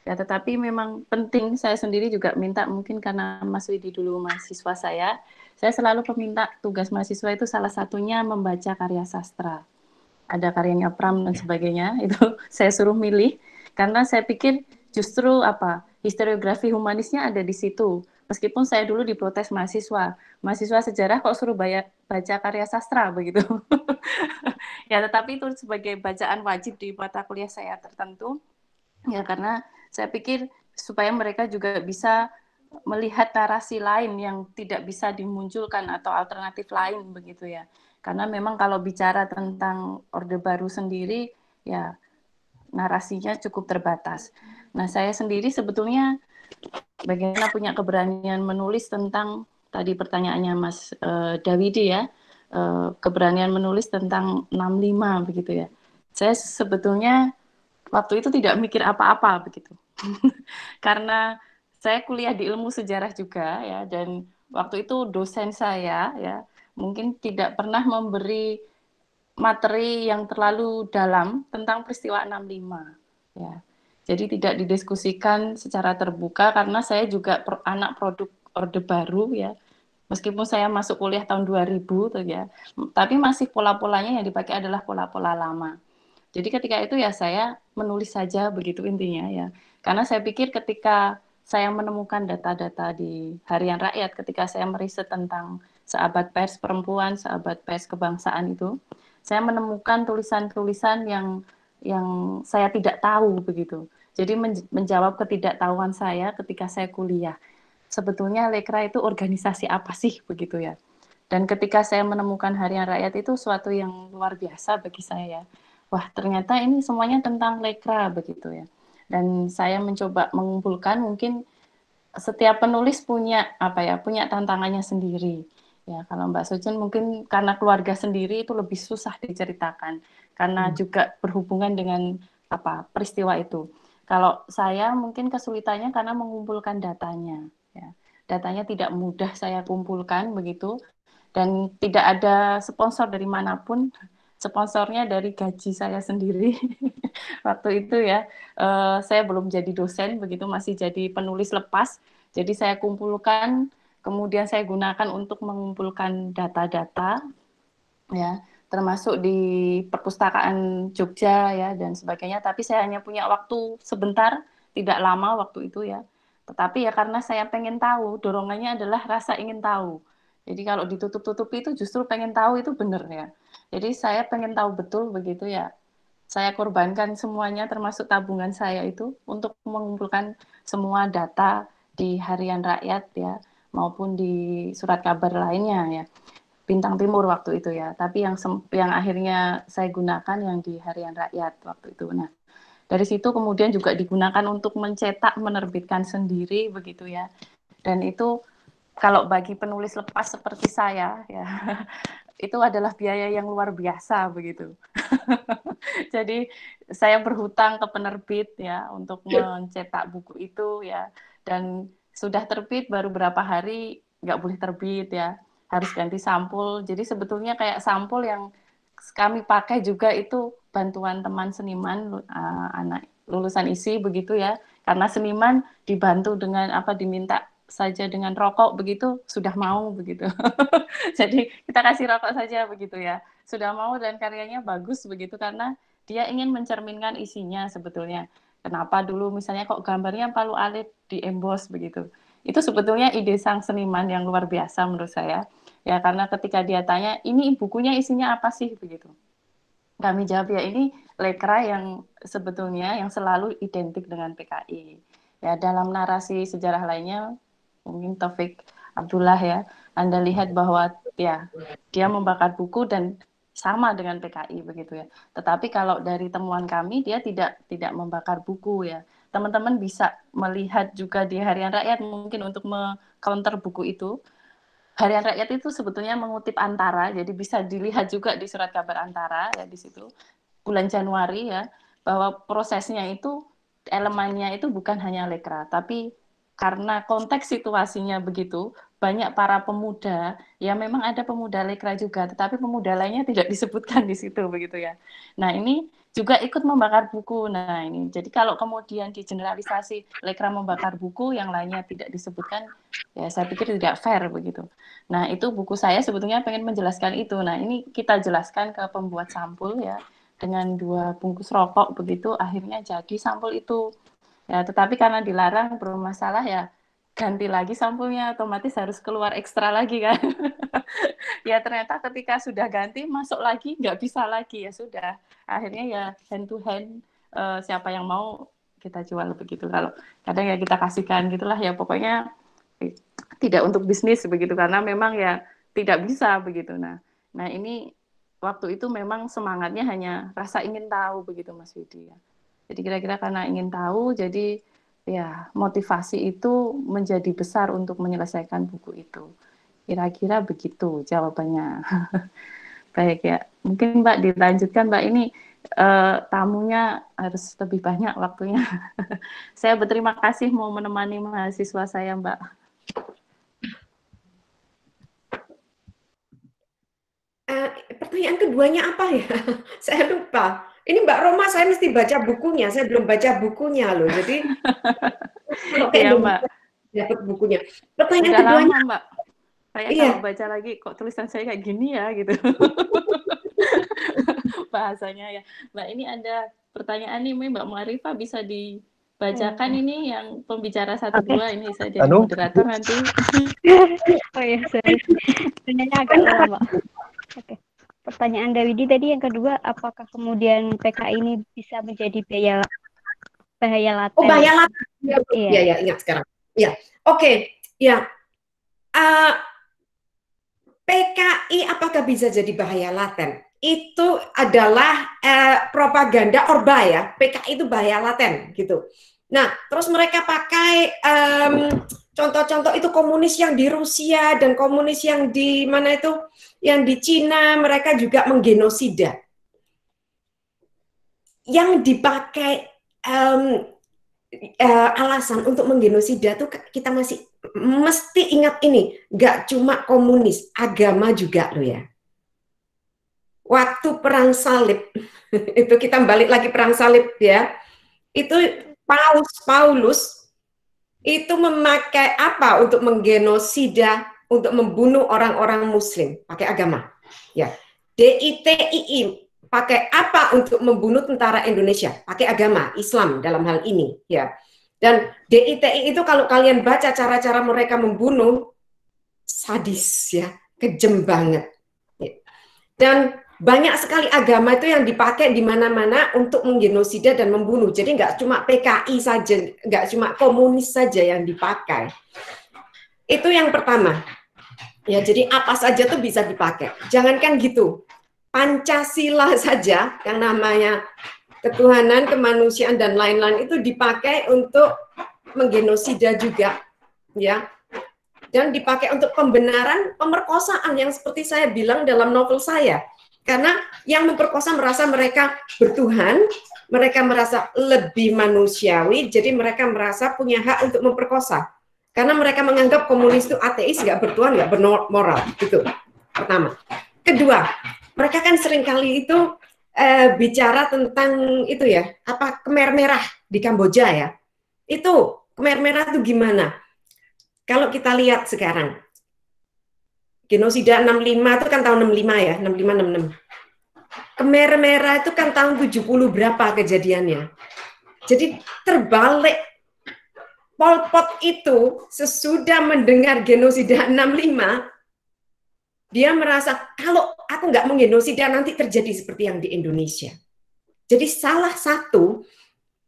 Ya, tetapi memang penting, saya sendiri juga minta, mungkin karena Mas Widi dulu mahasiswa saya selalu meminta tugas mahasiswa itu salah satunya membaca karya sastra. Ada karyanya Pram dan sebagainya, itu saya suruh milih, karena saya pikir justru historiografi humanisnya ada di situ. Meskipun saya dulu diprotes mahasiswa sejarah kok suruh baca karya sastra begitu. Ya, tetapi itu sebagai bacaan wajib di mata kuliah saya tertentu. Ya, karena saya pikir supaya mereka juga bisa melihat narasi lain yang tidak bisa dimunculkan atau alternatif lain begitu ya. Karena memang kalau bicara tentang Orde Baru sendiri, ya narasinya cukup terbatas. Nah, saya sendiri sebetulnya bagaimana punya keberanian menulis tentang, tadi pertanyaannya Mas Dawidi ya, keberanian menulis tentang 65 begitu ya. Saya sebetulnya waktu itu tidak mikir apa-apa begitu. Karena saya kuliah di ilmu sejarah juga ya, dan waktu itu dosen saya ya mungkin tidak pernah memberi materi yang terlalu dalam tentang peristiwa 65 ya. Jadi tidak didiskusikan secara terbuka karena saya juga anak produk Orde Baru ya. Meskipun saya masuk kuliah tahun 2000 tuh ya, tapi masih pola-polanya yang dipakai adalah pola-pola lama. Jadi ketika itu ya saya menulis saja begitu intinya ya. Karena saya pikir ketika saya menemukan data-data di Harian Rakyat, ketika saya meriset tentang sahabat pers perempuan, sahabat pers kebangsaan itu, saya menemukan tulisan-tulisan yang saya tidak tahu begitu. Jadi menjawab ketidaktahuan saya ketika saya kuliah. Sebetulnya Lekra itu organisasi apa sih begitu ya. Dan ketika saya menemukan Harian Rakyat itu suatu yang luar biasa bagi saya. Wah, ternyata ini semuanya tentang Lekra begitu ya. Dan saya mencoba mengumpulkan, mungkin setiap penulis punya punya tantangannya sendiri. Ya, kalau Mbak Sujun mungkin karena keluarga sendiri itu lebih susah diceritakan karena juga berhubungan dengan peristiwa itu. Kalau saya mungkin kesulitannya karena mengumpulkan datanya. Ya. Datanya tidak mudah saya kumpulkan begitu, dan tidak ada sponsor dari manapun. Sponsornya dari gaji saya sendiri. Waktu itu ya, saya belum jadi dosen begitu, masih jadi penulis lepas. Jadi saya kumpulkan, kemudian saya gunakan untuk mengumpulkan data-data ya, termasuk di perpustakaan Jogja ya dan sebagainya. Tapi saya hanya punya waktu sebentar, tidak lama waktu itu ya. Tetapi ya karena saya pengen tahu, dorongannya adalah rasa ingin tahu. Jadi kalau ditutup-tutupi itu justru pengen tahu itu benar ya. Jadi saya pengen tahu betul begitu ya. Saya korbankan semuanya termasuk tabungan saya itu untuk mengumpulkan semua data di Harian Rakyat ya maupun di surat kabar lainnya ya. Bintang Timur waktu itu ya. Tapi yang akhirnya saya gunakan yang di Harian Rakyat waktu itu. Nah, dari situ kemudian juga digunakan untuk mencetak, menerbitkan sendiri begitu ya. Dan itu kalau bagi penulis lepas seperti saya ya, itu adalah biaya yang luar biasa begitu. Jadi saya berhutang ke penerbit ya untuk mencetak buku itu ya, dan sudah terbit baru berapa hari nggak boleh terbit ya, harus ganti sampul. Jadi sebetulnya kayak sampul yang kami pakai juga itu bantuan teman seniman, anak lulusan ISI begitu ya, karena seniman dibantu dengan diminta saja dengan rokok begitu sudah mau begitu. Jadi kita kasih rokok saja begitu ya, sudah mau, dan karyanya bagus begitu karena dia ingin mencerminkan isinya sebetulnya. Kenapa dulu misalnya kok gambarnya palu alit di emboss begitu. Itu sebetulnya ide sang seniman yang luar biasa menurut saya. Ya karena ketika dia tanya, ini bukunya isinya apa sih begitu. Kami jawab ya ini Lekra yang sebetulnya yang selalu identik dengan PKI. Ya dalam narasi sejarah lainnya mungkin Taufik Abdullah ya, Anda lihat bahwa ya dia membakar buku dan sama dengan PKI begitu ya. Tetapi kalau dari temuan kami dia tidak membakar buku ya. Teman-teman bisa melihat juga di Harian Rakyat mungkin untuk meng-counter buku itu. Harian Rakyat itu sebetulnya mengutip Antara, jadi bisa dilihat juga di surat kabar Antara ya di situ bulan Januari ya, bahwa prosesnya itu elemennya itu bukan hanya Lekra, tapi karena konteks situasinya begitu, banyak para pemuda, ya memang ada pemuda Lekra juga, tetapi pemuda lainnya tidak disebutkan di situ begitu ya. Nah ini juga ikut membakar buku. Nah ini, jadi kalau kemudian digeneralisasi Lekra membakar buku, yang lainnya tidak disebutkan, ya saya pikir tidak fair begitu. Nah itu buku saya sebetulnya pengen menjelaskan itu. Nah ini kita jelaskan ke pembuat sampul ya, dengan 2 bungkus rokok begitu, akhirnya jadi sampul itu. Ya, tetapi karena dilarang bermasalah ya ganti lagi sampulnya, otomatis harus keluar ekstra lagi kan. Ya ternyata ketika sudah ganti masuk lagi nggak bisa lagi, ya sudah. Akhirnya ya hand to hand, siapa yang mau kita jual begitu. Kalau kadang ya kita kasihkan gitulah ya, pokoknya tidak untuk bisnis begitu karena memang ya tidak bisa begitu. Nah ini waktu itu memang semangatnya hanya rasa ingin tahu begitu Mas Widi ya. Jadi kira-kira karena ingin tahu, jadi ya motivasi itu menjadi besar untuk menyelesaikan buku itu. Kira-kira begitu jawabannya. Baik ya, mungkin Mbak dilanjutkan Mbak, ini tamunya harus lebih banyak waktunya. Saya berterima kasih mau menemani mahasiswa saya Mbak. Pertanyaan keduanya apa ya? Saya lupa. Ini Mbak Roma, saya mesti baca bukunya. Saya belum baca bukunya loh. Jadi Iya Mbak. Dapat bukunya. Pertanyaan udah keduanya, lama Mbak. Saya iya. Kalau baca lagi kok tulisan saya kayak gini ya gitu. Bahasanya ya. Mbak, ini ada pertanyaan nih Mbak Muarifah, bisa dibacakan ini yang pembicara 1-2 ini saya jadi moderator nanti. Oh iya, sorry. Pertanyaannya agak lama. Oke. Pertanyaan Dawidi tadi yang kedua, apakah kemudian PKI ini bisa menjadi bahaya laten? Oh, bahaya laten. Iya. Ya, ingat sekarang. Ya, oke. Ya, PKI apakah bisa jadi bahaya laten? Itu adalah propaganda Orba ya. PKI itu bahaya laten gitu. Nah, terus mereka pakai contoh-contoh itu komunis yang di Rusia dan komunis yang di mana itu, yang di Cina, mereka juga menggenosida. Yang dipakai alasan untuk menggenosida tuh kita masih mesti ingat ini, nggak cuma komunis, agama juga loh ya. Waktu perang salib itu kita balik lagi perang salib ya, itu Paulus itu memakai apa untuk menggenosida, untuk membunuh orang-orang Muslim, pakai agama ya. DITII pakai apa untuk membunuh tentara Indonesia, pakai agama Islam dalam hal ini ya. Dan DITI itu kalau kalian baca cara-cara mereka membunuh, sadis ya, kejem banget. Dan banyak sekali agama itu yang dipakai di mana-mana untuk menggenosida dan membunuh. Jadi nggak cuma PKI saja, nggak cuma komunis saja yang dipakai. Itu yang pertama. Ya, jadi apa saja tuh bisa dipakai. Jangankan gitu, Pancasila saja yang namanya ketuhanan, kemanusiaan dan lain-lain itu dipakai untuk menggenosida juga, ya. Dan dipakai untuk pembenaran pemerkosaan yang seperti saya bilang dalam novel saya. Karena yang memperkosa merasa mereka bertuhan, mereka merasa lebih manusiawi, jadi mereka merasa punya hak untuk memperkosa. Karena mereka menganggap komunis itu ateis, nggak bertuhan, nggak bermoral, gitu. Pertama. Kedua, mereka kan seringkali itu bicara tentang itu ya, apa Khmer Merah di Kamboja ya. Itu Khmer Merah itu gimana? Kalau kita lihat sekarang, genosida 65 itu kan tahun 65 ya, 65 66. Khmer Merah itu kan tahun 70 berapa kejadiannya. Jadi terbalik. Pol Pot itu sesudah mendengar genosida 65, dia merasa kalau aku nggak menggenosida nanti terjadi seperti yang di Indonesia. Jadi salah satu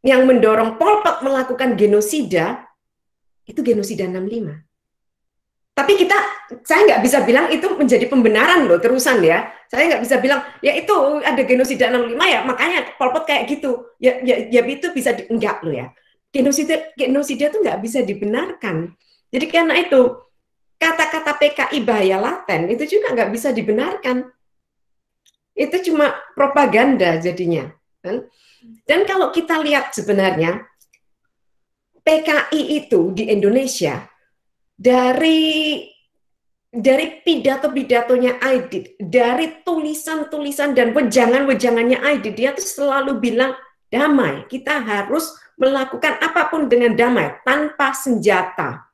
yang mendorong Pol Pot melakukan genosida itu genosida 65. Tapi saya nggak bisa bilang itu menjadi pembenaran loh terusan ya. Saya nggak bisa bilang ya itu ada genosida 65 ya makanya Pol Pot kayak gitu. Ya itu bisa enggak loh ya. Genosida itu nggak bisa dibenarkan. Jadi karena itu kata-kata PKI bahaya laten itu juga nggak bisa dibenarkan. Itu cuma propaganda jadinya. Dan kalau kita lihat sebenarnya PKI itu di Indonesia dari pidato-pidatonya Aidit, dari tulisan-tulisan dan wejangan-wejangannya Aidit, dia tuh selalu bilang damai. Kita harus melakukan apapun dengan damai, tanpa senjata.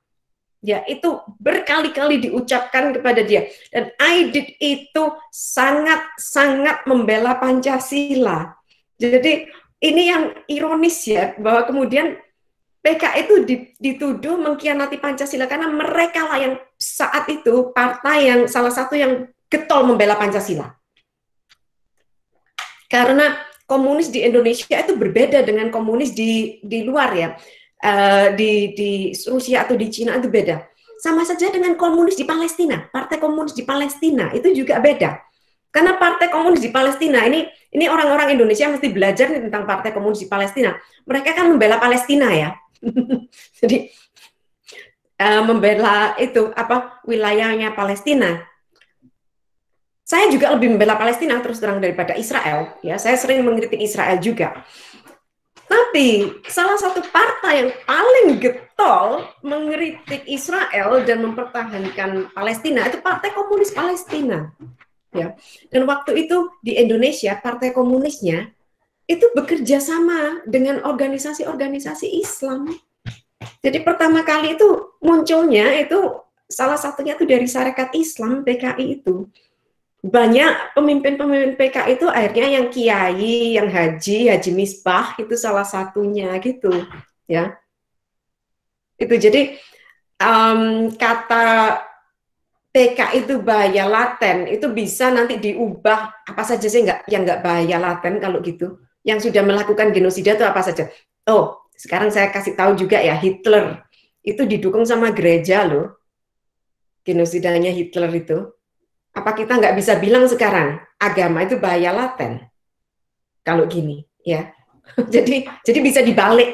Ya, itu berkali-kali diucapkan kepada dia. Dan Aidit itu sangat-sangat membela Pancasila. Jadi ini yang ironis ya, bahwa kemudian PKI itu dituduh mengkhianati Pancasila karena mereka lah yang saat itu partai yang salah satu yang getol membela Pancasila. Karena komunis di Indonesia itu berbeda dengan komunis di luar ya, di Rusia atau di Cina itu beda. Sama saja dengan komunis di Palestina, partai komunis di Palestina itu juga beda. Karena partai komunis di Palestina ini orang-orang Indonesia mesti belajar nih tentang partai komunis di Palestina. Mereka kan membela Palestina ya. Jadi membela itu apa wilayahnya Palestina. Saya juga lebih membela Palestina terus terang daripada Israel. Ya, saya sering mengkritik Israel juga. Tapi salah satu partai yang paling getol mengkritik Israel dan mempertahankan Palestina itu Partai Komunis Palestina. Ya. Dan waktu itu di Indonesia Partai Komunisnya itu bekerja sama dengan organisasi-organisasi Islam. Jadi pertama kali itu munculnya itu salah satunya itu dari Sarekat Islam PKI itu. Banyak pemimpin-pemimpin PKI itu akhirnya yang kiai, yang haji misbah itu salah satunya gitu, ya. Itu jadi kata PKI itu bahaya laten itu bisa nanti diubah apa saja sih yang nggak bahaya laten kalau gitu. Yang sudah melakukan genosida itu apa saja? Oh, sekarang saya kasih tahu juga ya, Hitler itu didukung sama gereja loh. Genosidanya Hitler itu. Apa kita nggak bisa bilang sekarang agama itu bahaya laten? Kalau gini, ya. jadi bisa dibalik.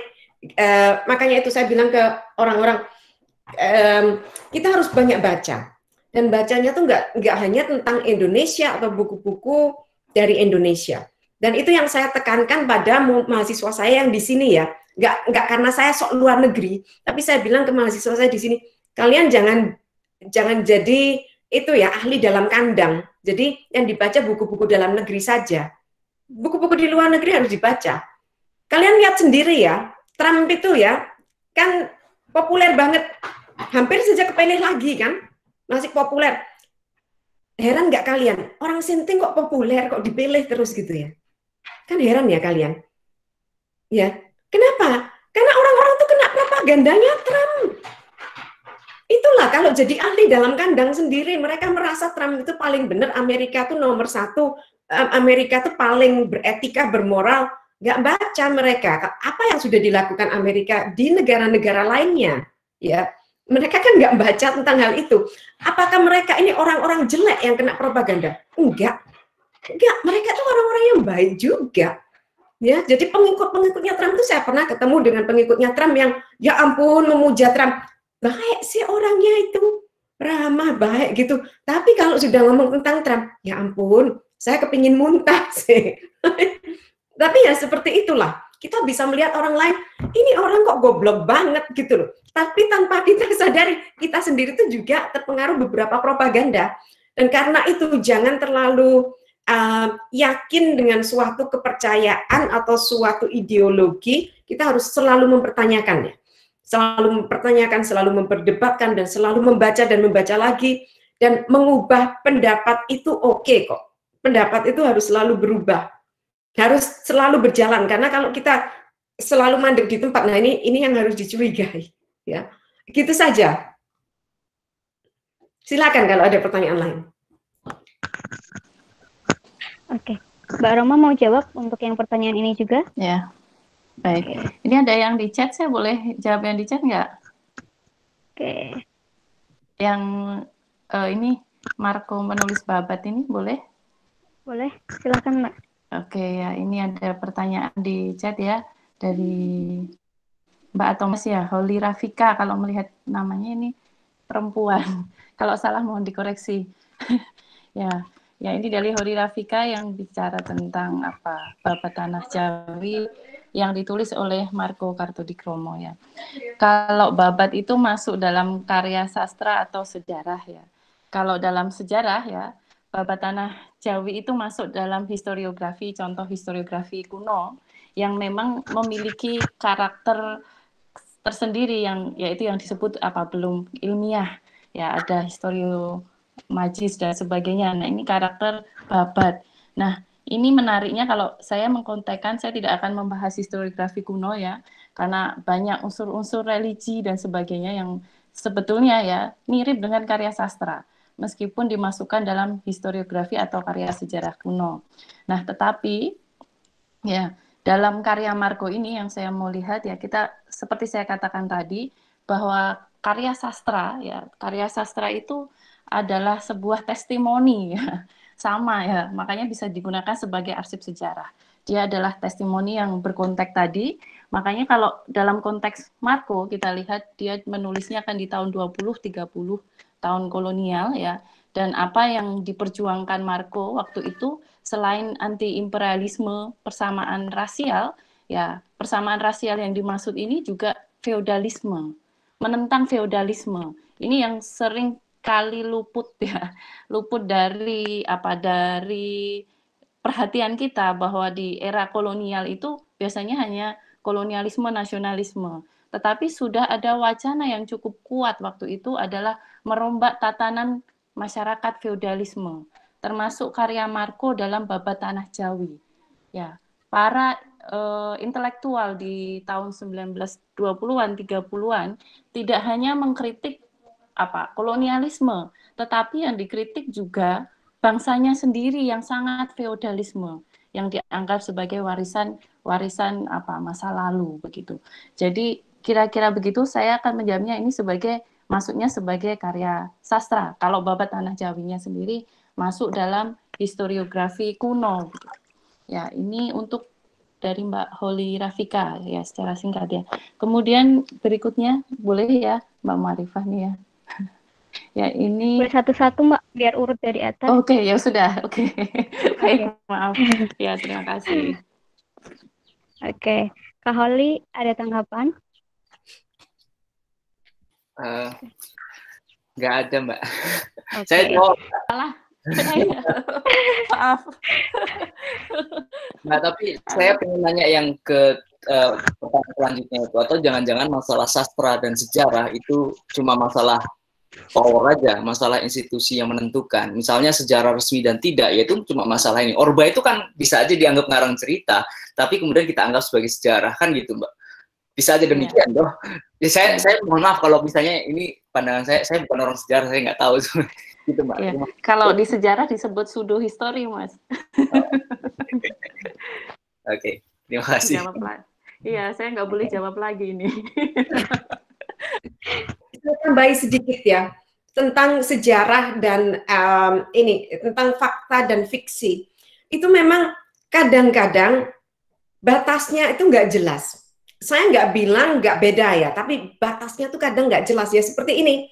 Makanya itu saya bilang ke orang-orang, kita harus banyak baca. Dan bacanya tuh nggak hanya tentang Indonesia atau buku-buku dari Indonesia. Dan itu yang saya tekankan pada mahasiswa saya yang di sini ya. Nggak karena saya sok luar negeri, tapi saya bilang ke mahasiswa saya di sini, kalian jangan jadi itu ya ahli dalam kandang. Jadi yang dibaca buku-buku dalam negeri saja. Buku-buku di luar negeri harus dibaca. Kalian lihat sendiri ya, Trump itu ya kan populer banget. Hampir saja kepilih lagi kan, masih populer. Heran nggak kalian? Orang Sinting kok populer, kok dipilih terus gitu ya? Kan heran ya kalian? Ya, kenapa? Karena orang-orang tuh kena propagandanya Trump. Itulah kalau jadi ahli dalam kandang sendiri, mereka merasa Trump itu paling benar, Amerika itu nomor satu, Amerika itu paling beretika, bermoral. Nggak baca mereka apa yang sudah dilakukan Amerika di negara-negara lainnya, ya. Mereka kan nggak baca tentang hal itu. Apakah mereka ini orang-orang jelek yang kena propaganda? Enggak, mereka itu orang-orang yang baik juga. Ya, jadi pengikut-pengikutnya Trump itu saya pernah ketemu dengan pengikutnya Trump yang ya ampun memuja Trump. Baik sih orangnya itu, ramah, baik gitu. Tapi kalau sudah ngomong tentang Trump, ya ampun, saya kepingin muntah sih. Tapi ya seperti itulah. Kita bisa melihat orang lain, ini orang kok goblok banget gitu loh. Tapi tanpa kita sadari, kita sendiri itu juga terpengaruh beberapa propaganda. Dan karena itu jangan terlalu yakin dengan suatu kepercayaan atau suatu ideologi, kita harus selalu mempertanyakannya. Selalu mempertanyakan, selalu memperdebatkan, dan selalu membaca dan membaca lagi, dan mengubah pendapat itu oke kok. Pendapat itu harus selalu berubah, harus selalu berjalan, karena kalau kita selalu mandek di tempat, nah ini yang harus dicurigai, ya. Gitu saja. Silakan kalau ada pertanyaan lain. Oke, Mbak Roma mau jawab untuk yang pertanyaan ini juga? Ya. Baik, ini ada yang di chat, saya boleh jawab yang di chat nggak? Oke. Yang ini Marco menulis babat ini boleh? Boleh, silakan Mbak. Oke ya, ini ada pertanyaan di chat ya dari Mbak Thomas ya, Holly Rafika, kalau melihat namanya ini perempuan. Kalau salah mohon dikoreksi. Ya ini dari Holly Rafika yang bicara tentang apa babat tanah Jawi yang ditulis oleh Marco Kartodikromo ya. Kalau babat itu masuk dalam karya sastra atau sejarah ya. Kalau dalam sejarah ya, babat tanah Jawi itu masuk dalam historiografi, contoh historiografi kuno yang memang memiliki karakter tersendiri yang yaitu yang disebut apa belum ilmiah ya, ada historio majis dan sebagainya. Nah, ini karakter babat. Nah, ini menariknya kalau saya mengkontekkan, saya tidak akan membahas historiografi kuno ya, karena banyak unsur-unsur religi dan sebagainya yang sebetulnya ya mirip dengan karya sastra, meskipun dimasukkan dalam historiografi atau karya sejarah kuno. Nah, tetapi ya dalam karya Marco ini yang saya mau lihat ya, kita seperti saya katakan tadi bahwa karya sastra itu adalah sebuah testimoni ya. Sama ya, makanya bisa digunakan sebagai arsip sejarah. Dia adalah testimoni yang berkonteks tadi, makanya kalau dalam konteks Marco kita lihat dia menulisnya kan di tahun 20-30 tahun kolonial ya, Dan apa yang diperjuangkan Marco waktu itu selain anti-imperialisme, persamaan rasial, ya persamaan rasial yang dimaksud ini juga feodalisme, menentang feodalisme. Ini yang sering kali luput ya, luput dari perhatian kita, bahwa di era kolonial itu biasanya hanya kolonialisme, nasionalisme. Tetapi sudah ada wacana yang cukup kuat waktu itu adalah merombak tatanan masyarakat feodalisme, termasuk karya Marco dalam Babat Tanah Jawi. Ya, para intelektual di tahun 1920-an, 30-an tidak hanya mengkritik kolonialisme, tetapi yang dikritik juga bangsanya sendiri yang sangat feodalisme, yang dianggap sebagai warisan masa lalu begitu. Jadi kira-kira begitu, saya akan menjawabnya ini masuknya sebagai karya sastra. Kalau Babat Tanah Jawinya sendiri masuk dalam historiografi kuno. Ya, ini untuk dari Mbak Holly Rafika ya, secara singkat ya. Kemudian berikutnya boleh ya Mbak Marifah nih ya. Ya, ini boleh satu-satu Mbak, biar urut dari atas. Oke, ya sudah. Oke. Baik, maaf. Ya, terima kasih. Oke. Kak Holly, ada tanggapan? Nggak ada, Mbak. Okay. Saya jawab. Salah. Maaf. Nah, tapi saya pengen nanya yang ke pertanyaan selanjutnya itu, atau jangan-jangan masalah sastra dan sejarah itu cuma masalah power aja, masalah institusi yang menentukan. Misalnya sejarah resmi dan tidak, yaitu cuma masalah ini. Orba itu kan bisa aja dianggap ngarang cerita, tapi kemudian kita anggap sebagai sejarah, kan gitu, Mbak. Bisa aja demikian, doh. Saya mohon maaf kalau misalnya ini pandangan saya bukan orang sejarah, saya nggak tahu gitu, Mbak. Ya, kalau di sejarah disebut pseudo history, Mas. Oke, terima kasih. Iya, saya nggak boleh jawab lagi ini. Saya tambahin sedikit ya tentang sejarah dan tentang fakta dan fiksi. Itu memang kadang-kadang batasnya itu nggak jelas. Saya nggak bilang nggak beda ya, tapi batasnya tuh kadang nggak jelas ya. Seperti ini,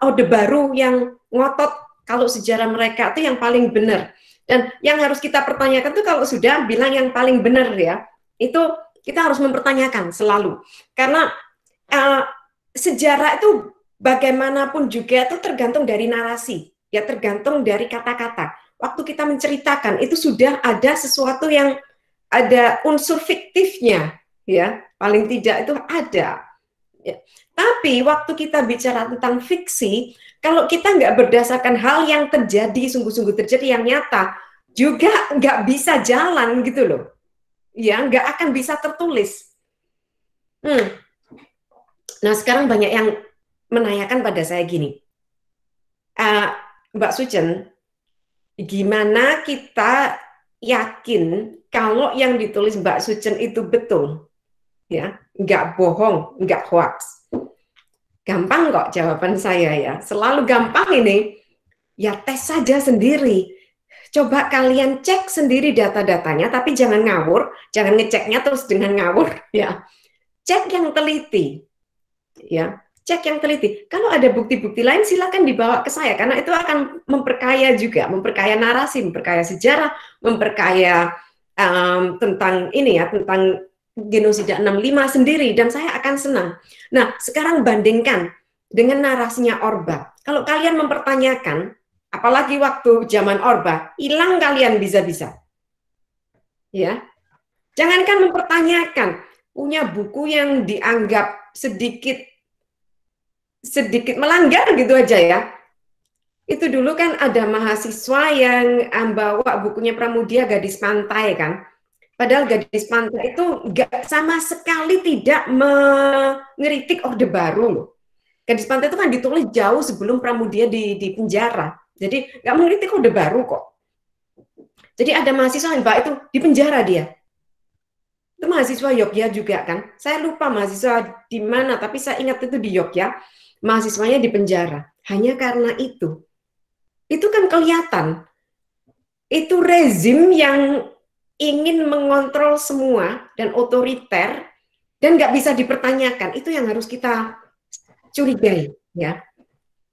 Orde Baru yang ngotot kalau sejarah mereka itu yang paling benar. Dan yang harus kita pertanyakan tuh kalau sudah bilang yang paling benar ya, itu kita harus mempertanyakan selalu. Karena sejarah itu bagaimanapun juga itu tergantung dari narasi, ya tergantung dari kata-kata. Waktu kita menceritakan itu sudah ada sesuatu yang ada unsur fiktifnya, ya paling tidak itu ada. Ya. Tapi waktu kita bicara tentang fiksi, kalau kita nggak berdasarkan hal yang terjadi, sungguh-sungguh terjadi yang nyata, juga nggak bisa jalan gitu loh. Ya nggak akan bisa tertulis. Nah sekarang banyak yang menanyakan pada saya gini, Mbak Sucen, gimana kita yakin kalau yang ditulis Mbak Sucen itu betul, ya, nggak bohong, nggak hoax? Gampang kok jawaban saya ya, selalu gampang ini. Ya tes saja sendiri. Coba kalian cek sendiri data-datanya, tapi jangan ngawur, jangan ngeceknya terus dengan ngawur, ya. Cek yang teliti, ya. Cek yang teliti. Kalau ada bukti-bukti lain silakan dibawa ke saya karena itu akan memperkaya juga, memperkaya narasi, memperkaya sejarah, memperkaya tentang ini ya, tentang genosida 65 sendiri dan saya akan senang. Nah, sekarang bandingkan dengan narasinya Orba. Kalau kalian mempertanyakan, apalagi waktu zaman Orba, hilang kalian bisa-bisa. Ya. Jangankan mempertanyakan, punya buku yang dianggap sedikit melanggar gitu aja ya. Itu dulu kan ada mahasiswa yang bawa bukunya Pramudia Gadis Pantai kan. Padahal Gadis Pantai itu nggak sama sekali tidak mengeritik Orde Baru loh. Gadis Pantai itu kan ditulis jauh sebelum Pramudia di penjara. Jadi nggak mengeritik Orde Baru kok. Jadi ada mahasiswa yang bawa itu di penjara dia. Itu mahasiswa Yogyakarta juga kan. Saya lupa mahasiswa di mana, tapi saya ingat itu di Yogyakarta. Mahasiswanya di penjara. Hanya karena itu. Itu kan kelihatan. Itu rezim yang ingin mengontrol semua dan otoriter dan nggak bisa dipertanyakan. Itu yang harus kita curigai, ya.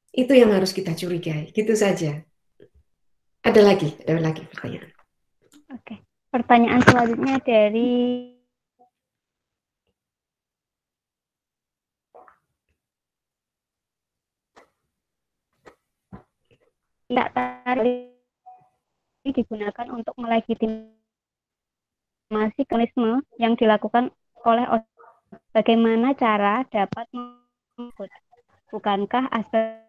Itu yang harus kita curigai, gitu saja. Ada lagi pertanyaan. Oke, pertanyaan selanjutnya dari tadi digunakan untuk melegitimasi komunisme yang dilakukan oleh bagaimana cara dapat mengikut? Bukankah aspek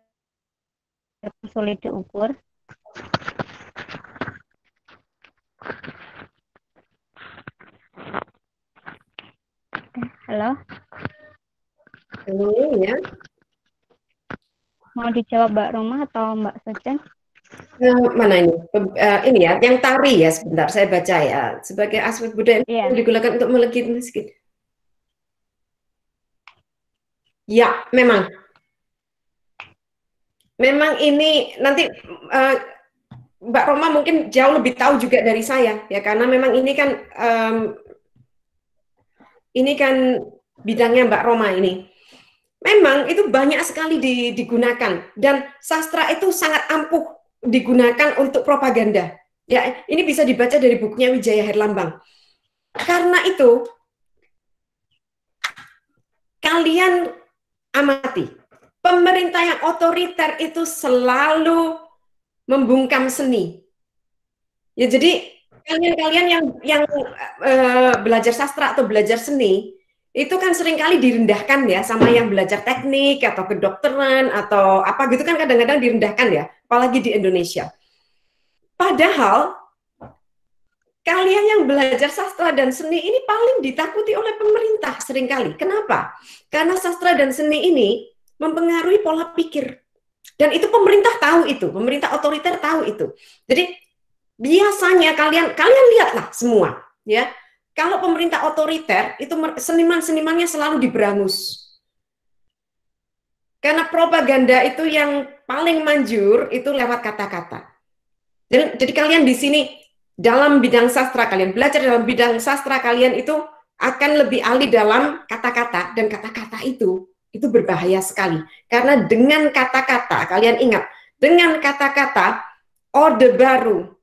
sulit diukur? Halo? Halo ya. Mau dijawab Mbak Roma atau Mbak Secen? Mana ini? Ini ya, yang tari ya, sebentar saya baca ya. Sebagai aspek budaya yang digunakan untuk melegitimasi. Ya, memang ini nanti Mbak Roma mungkin jauh lebih tahu juga dari saya ya, karena memang ini kan bidangnya Mbak Roma ini. Memang itu banyak sekali digunakan, dan sastra itu sangat ampuh digunakan untuk propaganda. Ya, ini bisa dibaca dari bukunya Wijaya Herlambang. Karena itu kalian amati, pemerintah yang otoriter itu selalu membungkam seni. Ya, jadi kalian yang belajar sastra atau belajar seni itu kan seringkali direndahkan ya sama yang belajar teknik atau kedokteran atau apa gitu kan, kadang-kadang direndahkan ya, apalagi di Indonesia. Padahal kalian yang belajar sastra dan seni ini paling ditakuti oleh pemerintah seringkali. Kenapa? Karena sastra dan seni ini mempengaruhi pola pikir. Dan itu pemerintah tahu itu, pemerintah otoriter tahu itu. Jadi biasanya kalian lihatlah semua ya. Kalau pemerintah otoriter, itu seniman-senimannya selalu diberangus. Karena propaganda itu yang paling manjur itu lewat kata-kata. Jadi kalian di sini, dalam bidang sastra, kalian belajar dalam bidang sastra, kalian itu akan lebih ahli dalam kata-kata. Dan kata-kata itu berbahaya sekali. Karena dengan kata-kata, kalian ingat, dengan kata-kata, Orde Baru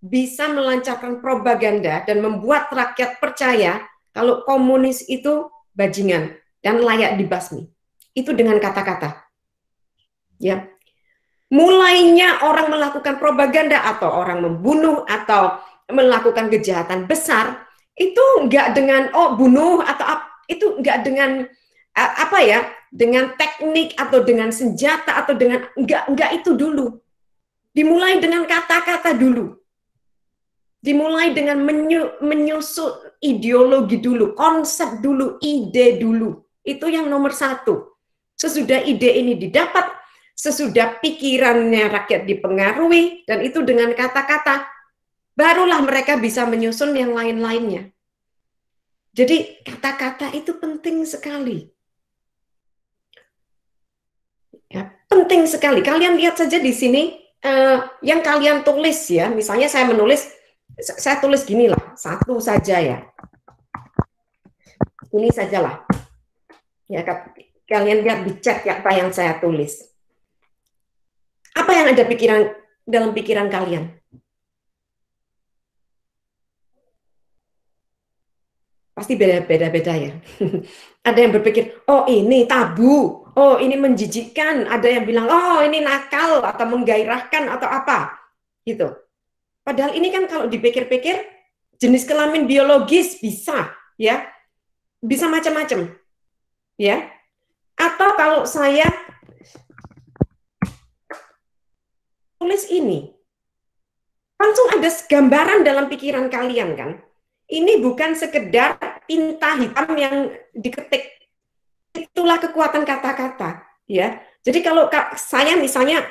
bisa melancarkan propaganda dan membuat rakyat percaya kalau komunis itu bajingan dan layak dibasmi. Itu dengan kata-kata. Ya. Mulainya orang melakukan propaganda atau orang membunuh atau melakukan kejahatan besar, itu enggak dengan bunuh atau itu enggak dengan dengan teknik atau dengan senjata atau dengan enggak itu dulu. Dimulai dengan kata-kata dulu. Dimulai dengan menyusun ideologi dulu, konsep dulu, ide dulu. Itu yang nomor satu. Sesudah ide ini didapat, sesudah pikirannya rakyat dipengaruhi, dan itu dengan kata-kata, barulah mereka bisa menyusun yang lain-lainnya. Jadi kata-kata itu penting sekali. Ya, penting sekali. Kalian lihat saja di sini, yang kalian tulis ya, misalnya saya tulis gini lah, satu saja ya. Ini sajalah. Ya, kalian lihat di chat ya, apa yang saya tulis. Apa yang ada dalam pikiran kalian? Pasti beda-beda ya. Ada yang berpikir, oh ini tabu, oh ini menjijikkan. Ada yang bilang, oh ini nakal atau menggairahkan atau apa, gitu. Padahal ini kan kalau dipikir-pikir jenis kelamin biologis bisa, ya, bisa macam-macam, ya. Atau kalau saya tulis ini, langsung ada gambaran dalam pikiran kalian kan. Ini bukan sekedar tinta hitam yang diketik. Itulah kekuatan kata-kata, ya. Jadi kalau saya misalnya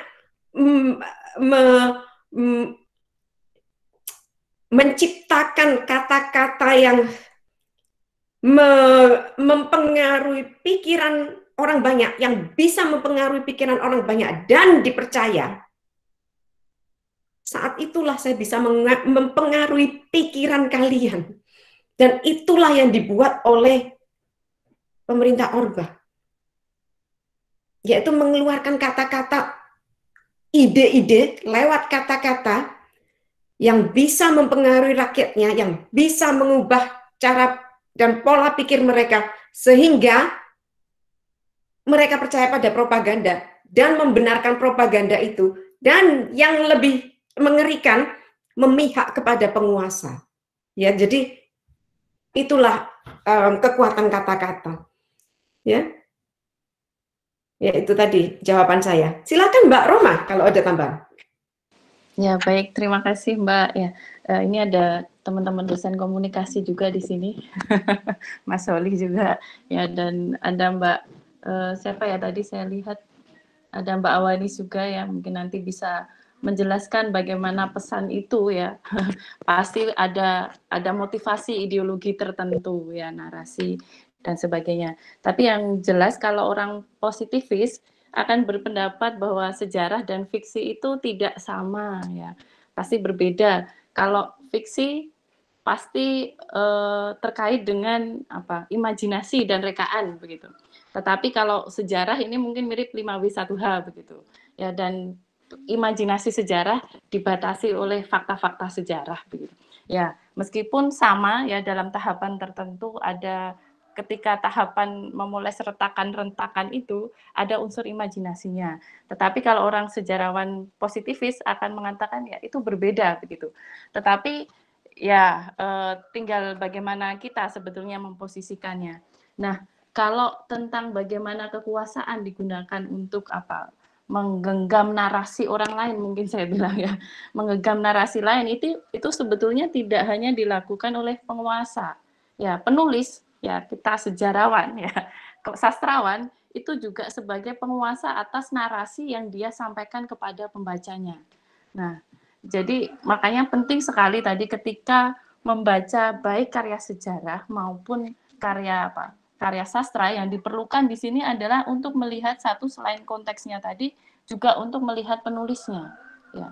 menciptakan kata-kata yang mempengaruhi pikiran orang banyak, yang bisa mempengaruhi pikiran orang banyak dan dipercaya, saat itulah saya bisa mempengaruhi pikiran kalian. Dan itulah yang dibuat oleh pemerintah Orba, yaitu mengeluarkan kata-kata ide-ide lewat kata-kata yang bisa mempengaruhi rakyatnya, yang bisa mengubah cara dan pola pikir mereka, sehingga mereka percaya pada propaganda dan membenarkan propaganda itu. Dan yang lebih mengerikan, memihak kepada penguasa. Ya, jadi itulah kekuatan kata-kata. Ya, ya itu tadi jawaban saya. Silakan Mbak Roma kalau ada tambahan. Ya, baik, terima kasih Mbak. Ya, ini ada teman-teman dosen komunikasi juga di sini, Mas Solih juga, ya, dan ada Mbak siapa ya tadi saya lihat ada Mbak Awani juga ya, mungkin nanti bisa menjelaskan bagaimana pesan itu ya. Pasti ada motivasi ideologi tertentu ya, narasi dan sebagainya. Tapi yang jelas kalau orang positivis akan berpendapat bahwa sejarah dan fiksi itu tidak sama ya, pasti berbeda. Kalau fiksi pasti terkait dengan imajinasi dan rekaan begitu. Tetapi kalau sejarah ini mungkin mirip 5W1H begitu ya, dan imajinasi sejarah dibatasi oleh fakta-fakta sejarah begitu ya, meskipun sama ya dalam tahapan tertentu. Ada ketika tahapan memoles rentakan itu ada unsur imajinasinya. Tetapi kalau orang sejarawan positivis akan mengatakan ya itu berbeda begitu. Tetapi ya tinggal bagaimana kita sebetulnya memposisikannya. Nah, kalau tentang bagaimana kekuasaan digunakan untuk menggenggam narasi orang lain, mungkin saya bilang ya, menggenggam narasi lain itu sebetulnya tidak hanya dilakukan oleh penguasa. Ya, penulis, ya kita sejarawan ya, sastrawan itu juga sebagai penguasa atas narasi yang dia sampaikan kepada pembacanya. Nah, jadi makanya penting sekali tadi ketika membaca baik karya sejarah maupun karya sastra, yang diperlukan di sini adalah untuk melihat satu, selain konteksnya tadi, juga untuk melihat penulisnya. Ya.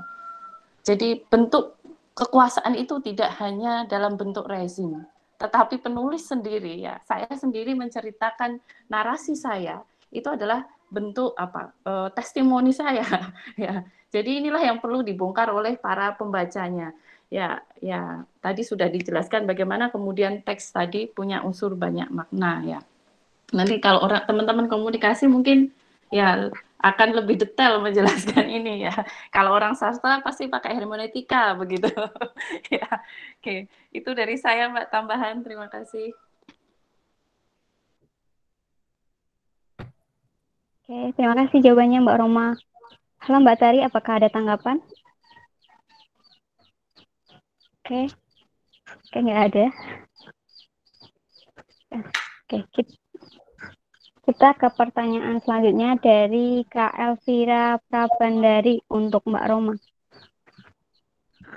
Jadi bentuk kekuasaan itu tidak hanya dalam bentuk rezim, tetapi penulis sendiri ya, saya sendiri menceritakan narasi saya itu adalah bentuk testimoni saya ya. Jadi inilah yang perlu dibongkar oleh para pembacanya. Ya, tadi sudah dijelaskan bagaimana kemudian teks tadi punya unsur banyak makna ya. Nanti kalau teman-teman komunikasi mungkin ya akan lebih detail menjelaskan ini ya. Kalau orang sastra pasti pakai hermeneutika begitu. Ya, oke. Itu dari saya Mbak, tambahan. Terima kasih. Oke, terima kasih jawabannya Mbak Roma. Halo Mbak Tari, apakah ada tanggapan? Oke, nggak ada. Oke, kita ke pertanyaan selanjutnya dari Kak Elvira Prabandari untuk Mbak Roma.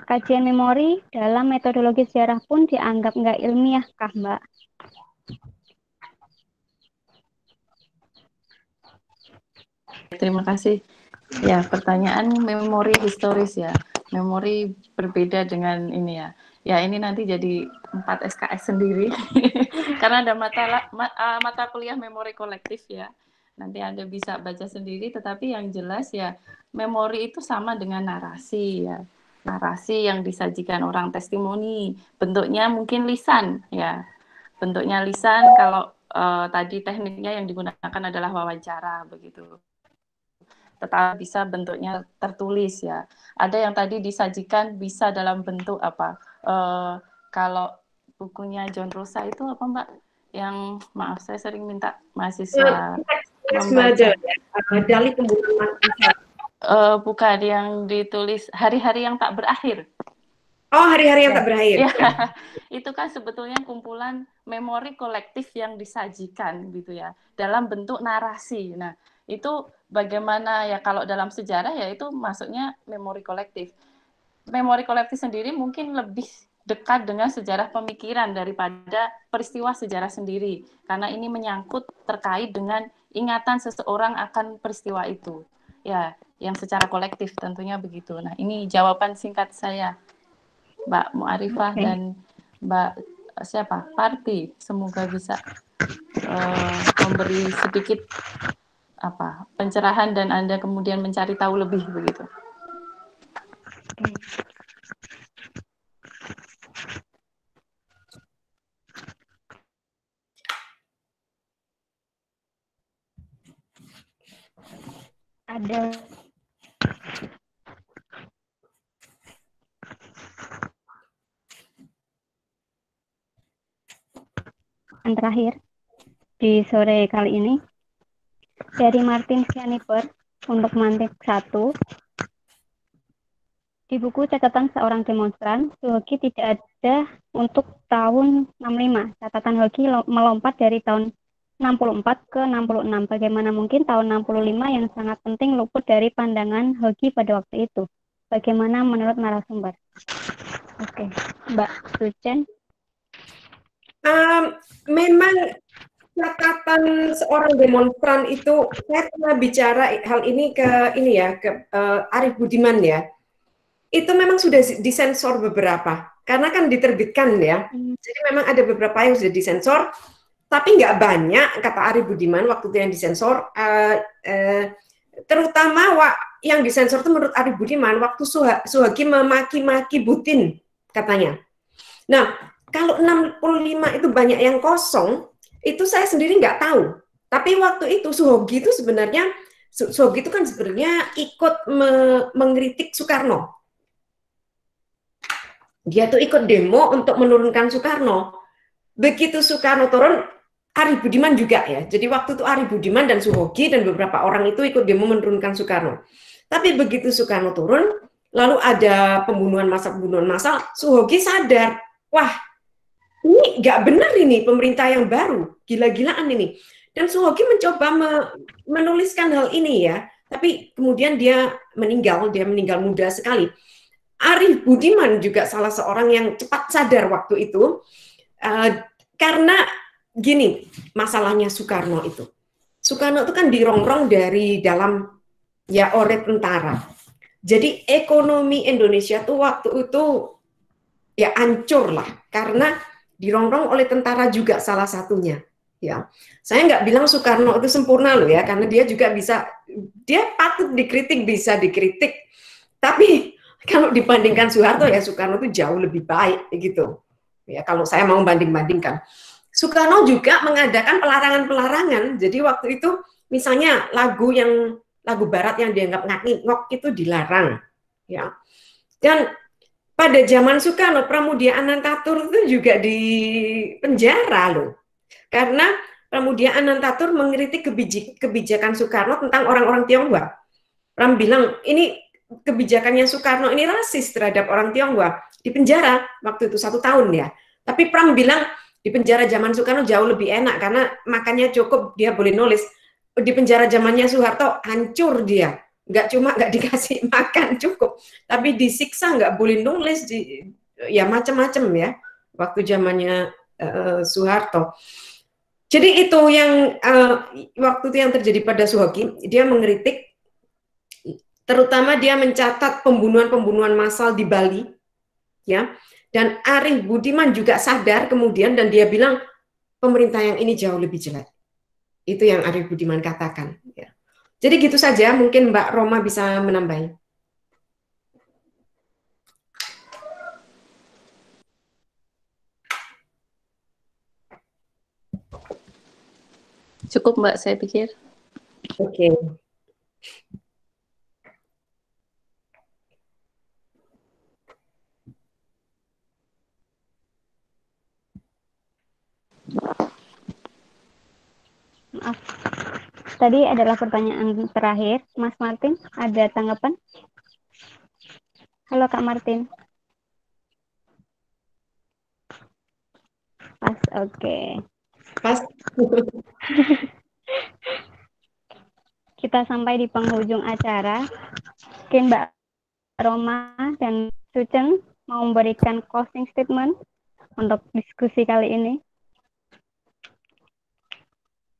Kajian memori dalam metodologi sejarah pun dianggap nggak ilmiah kah, Mbak? Terima kasih. Ya, pertanyaan memori historis ya. Memori berbeda dengan ini ya. Ya, ini nanti jadi 4 SKS sendiri. Karena ada mata kuliah memori kolektif ya. Nanti Anda bisa baca sendiri, tetapi yang jelas ya, memori itu sama dengan narasi ya. Narasi yang disajikan orang, testimoni. Bentuknya mungkin lisan ya. Bentuknya lisan, kalau tadi tekniknya yang digunakan adalah wawancara begitu. Tetapi bisa bentuknya tertulis ya. Ada yang tadi disajikan bisa dalam bentuk kalau bukunya John Rosa itu apa Mbak? Yang maaf saya sering minta mahasiswa membaca. Dalih pembunuhan asal. Bukan, yang ditulis hari-hari yang tak berakhir. Oh, hari-hari yang tak berakhir. Ya, itu kan sebetulnya kumpulan memori kolektif yang disajikan gitu ya, dalam bentuk narasi. Nah, itu bagaimana ya, kalau dalam sejarah ya itu masuknya memori kolektif. Memori kolektif sendiri mungkin lebih dekat dengan sejarah pemikiran daripada peristiwa sejarah sendiri, karena ini menyangkut terkait dengan ingatan seseorang akan peristiwa itu. Ya, yang secara kolektif tentunya begitu. Nah, ini jawaban singkat saya, Mbak Mu'arifah dan Mbak Parti. Semoga bisa memberi sedikit pencerahan dan Anda kemudian mencari tahu lebih begitu. Ada yang terakhir di sore kali ini dari Martin Sianiper untuk mantik 1. Di buku catatan seorang demonstran, Suhoki tidak ada untuk tahun 65. Catatan Hoki melompat dari tahun 64 ke 66. Bagaimana mungkin tahun 65 yang sangat penting luput dari pandangan Hoki pada waktu itu? Bagaimana menurut narasumber? Oke, Mbak Sucen. Memang catatan seorang demonstran itu, saya pernah bicara hal ini ke Arief Budiman ya. Itu memang sudah disensor beberapa, karena kan diterbitkan ya. Jadi memang ada beberapa yang sudah disensor, tapi nggak banyak, kata Arief Budiman waktu itu yang disensor. Terutama yang disensor itu menurut Arief Budiman waktu Suhoki memaki-maki Putin katanya. Nah, kalau 65 itu banyak yang kosong, itu saya sendiri nggak tahu. Tapi waktu itu Suhoki itu sebenarnya kan sebenarnya ikut mengkritik Soekarno. Dia tuh ikut demo untuk menurunkan Soekarno. Begitu Soekarno turun, Arief Budiman juga ya. Jadi waktu itu Arief Budiman dan Suhoki dan beberapa orang itu ikut demo menurunkan Soekarno. Tapi begitu Soekarno turun, lalu ada pembunuhan massal, Suhoki sadar, wah ini nggak benar ini pemerintah yang baru, gila-gilaan ini. Dan Suhoki mencoba menuliskan hal ini ya, tapi kemudian dia meninggal muda sekali. Arief Budiman juga salah seorang yang cepat sadar waktu itu, karena gini, masalahnya Soekarno itu. Soekarno itu kan dirongrong dari dalam ya oleh tentara. Jadi ekonomi Indonesia tuh waktu itu ya hancur lah, karena dirongrong oleh tentara juga salah satunya. Ya, saya nggak bilang Soekarno itu sempurna loh ya, karena dia juga dia patut dikritik, bisa dikritik. Tapi kalau dibandingkan Soeharto ya Soekarno itu jauh lebih baik gitu. Ya kalau saya mau banding-bandingkan. Soekarno juga mengadakan pelarangan-pelarangan. Jadi waktu itu misalnya lagu barat yang dianggap ngak-ngok itu dilarang. Ya. Dan pada zaman Soekarno, Pramudia Anantatur itu juga di penjara loh. Karena Pramudia Anantatur mengkritik kebijakan Soekarno tentang orang-orang Tionghoa. Pram bilang ini kebijakannya Soekarno ini rasis terhadap orang Tionghoa, di penjara waktu itu 1 tahun ya. Tapi Pram bilang di penjara zaman Soekarno jauh lebih enak karena makannya cukup, dia boleh nulis. Di penjara zamannya Soeharto hancur dia, nggak dikasih makan cukup, tapi disiksa, nggak boleh nulis, ya macam-macam ya waktu zamannya Soeharto. Jadi itu yang waktu itu yang terjadi pada Suhoki, dia mengkritik. Terutama dia mencatat pembunuhan-pembunuhan massal di Bali, ya. Dan Arief Budiman juga sadar kemudian dan dia bilang pemerintah yang ini jauh lebih jelek. Itu yang Arief Budiman katakan. Ya. Jadi gitu saja, mungkin Mbak Roma bisa menambahi. Cukup Mbak, saya pikir. Oke. Maaf, tadi adalah pertanyaan terakhir. Mas Martin, ada tanggapan? Halo Kak Martin. Pas, oke. Pas. Kita sampai di penghujung acara. Mungkin Mbak Roma dan Sucen mau memberikan closing statement untuk diskusi kali ini.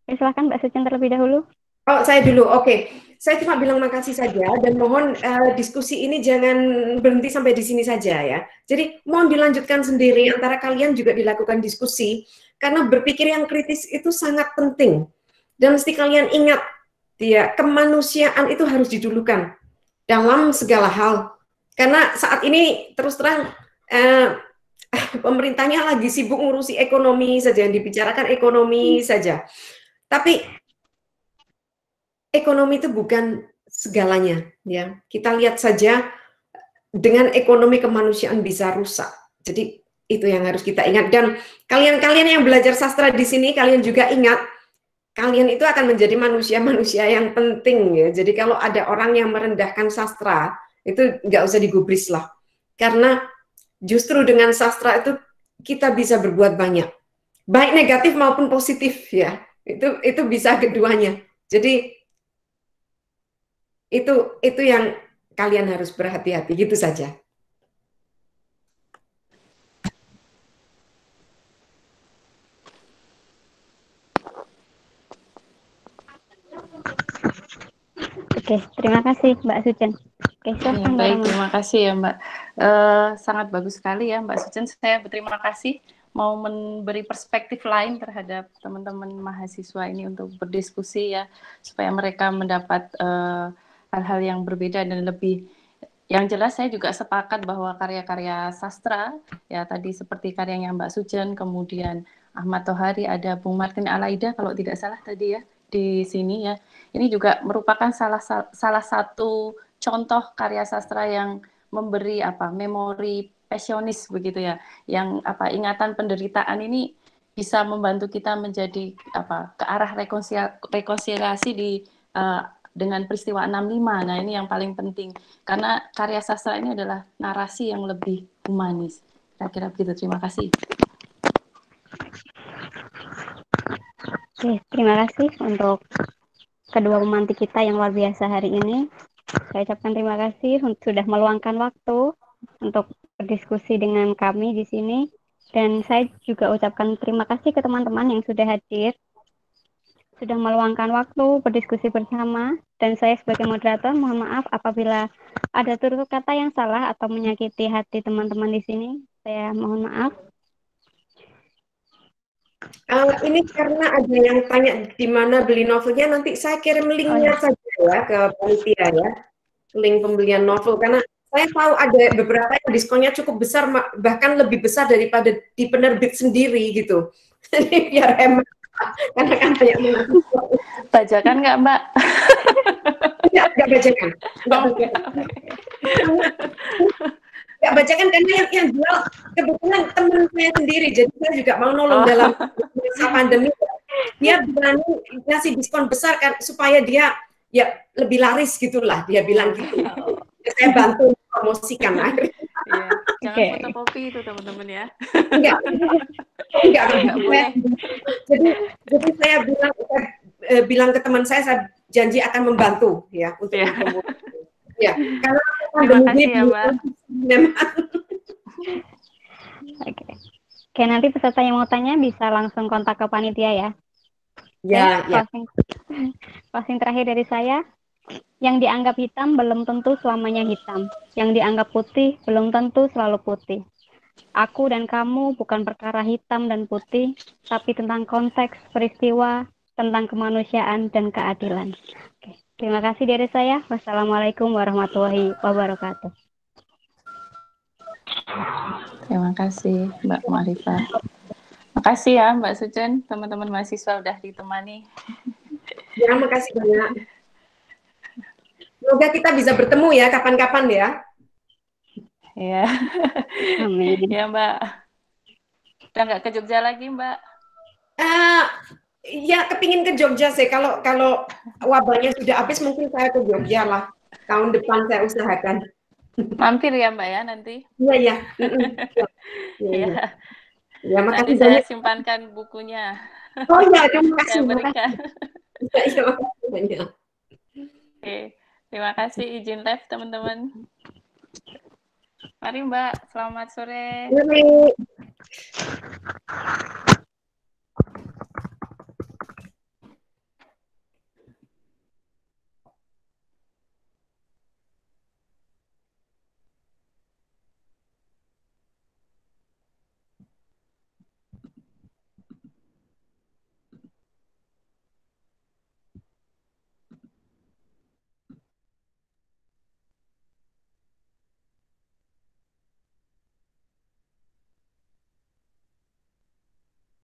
Silahkan Mbak Sucen terlebih dahulu. Oh, saya dulu. Oke. Saya cuma bilang makasih saja dan mohon diskusi ini jangan berhenti sampai di sini saja ya. Jadi mohon dilanjutkan sendiri, antara kalian juga dilakukan diskusi karena berpikir yang kritis itu sangat penting. Dan mesti kalian ingat dia kemanusiaan itu harus didulukan dalam segala hal. Karena saat ini terus terang pemerintahnya lagi sibuk ngurusi ekonomi saja, yang dibicarakan ekonomi saja. Tapi ekonomi itu bukan segalanya, ya. Kita lihat saja dengan ekonomi kemanusiaan bisa rusak. Jadi itu yang harus kita ingat. Dan kalian-kalian yang belajar sastra di sini, kalian juga ingat, kalian itu akan menjadi manusia-manusia yang penting, ya. Jadi kalau ada orang yang merendahkan sastra, itu nggak usah digubris lah. Karena justru dengan sastra itu kita bisa berbuat banyak, baik negatif maupun positif, ya. Itu bisa keduanya. Jadi itu yang kalian harus berhati-hati, gitu saja. Oke, terima kasih Mbak Sucen. Oke, ya, baik, terima kasih ya Mbak. Sangat bagus sekali ya Mbak Sucen. Saya berterima kasih mau memberi perspektif lain terhadap teman-teman mahasiswa ini untuk berdiskusi ya, supaya mereka mendapat hal-hal yang berbeda dan lebih. Yang jelas saya juga sepakat bahwa karya-karya sastra, ya tadi seperti karyanya Mbak Sucen, kemudian Ahmad Tohari, ada Bung Martin Alaida kalau tidak salah tadi ya, di sini ya. Ini juga merupakan salah satu contoh karya sastra yang memberi memori passionis begitu ya, yang ingatan penderitaan ini bisa membantu kita menjadi ke arah rekonsiliasi di dengan peristiwa 65. Nah, ini yang paling penting karena karya sastra ini adalah narasi yang lebih humanis. Kira-kira begitu. Terima kasih. Oke, terima kasih untuk kedua pemantik kita yang luar biasa hari ini. Saya ucapkan terima kasih sudah meluangkan waktu untuk berdiskusi dengan kami di sini. Dan saya juga ucapkan terima kasih ke teman-teman yang sudah hadir, sudah meluangkan waktu berdiskusi bersama. Dan saya sebagai moderator mohon maaf apabila ada tutur kata yang salah atau menyakiti hati teman-teman di sini. Saya mohon maaf. Ini karena ada yang tanya di mana beli novelnya, nanti saya kirim linknya saja ya ke panitia ya, link pembelian novel, karena saya tahu ada beberapa yang diskonnya cukup besar, bahkan lebih besar daripada di penerbit sendiri gitu. Jadi biar hemat, karena kan banyak mahasiswa. Bajakan nggak Mbak? Nggak bajakan. Nggak bacakan karena yang jual kebetulan teman saya sendiri, jadi saya juga mau nolong dalam masa pandemi. Dia berani ngasih diskon besar kan supaya dia ya lebih laris gitulah, dia bilang gitu. Saya bantu promosikan akhirnya. Iya. Jangan fotokopi itu teman-teman ya. Enggak boleh. Jadi saya bilang ke teman saya janji akan membantu ya untuk mempromosikan. Ya, karena terima kasih ya Mbak. Oke, nanti peserta yang mau tanya bisa langsung kontak ke panitia ya. Ya. Closing terakhir dari saya, yang dianggap hitam belum tentu selamanya hitam, yang dianggap putih belum tentu selalu putih. Aku dan kamu bukan perkara hitam dan putih, tapi tentang konteks, peristiwa, tentang kemanusiaan dan keadilan. Terima kasih dari saya. Wassalamualaikum warahmatullahi wabarakatuh. Terima kasih Mbak Marifah. Makasih ya Mbak Sucen, teman-teman mahasiswa udah ditemani. Ya, makasih banyak. Semoga kita bisa bertemu ya kapan-kapan ya. Ya. Amin. Ya Mbak. Udah nggak ke Jogja lagi Mbak? Ya kepingin ke Jogja sih. Kalau wabahnya sudah habis mungkin saya ke Jogja lah. Tahun depan saya usahakan. Mampir ya Mbak ya nanti. Iya. Ya, nanti saya simpankan bukunya. Oh iya, terima kasih. Saya berikan. Iya, makasih banyak. Oke, terima kasih izin live teman-teman. Mari Mbak, selamat sore. Mari.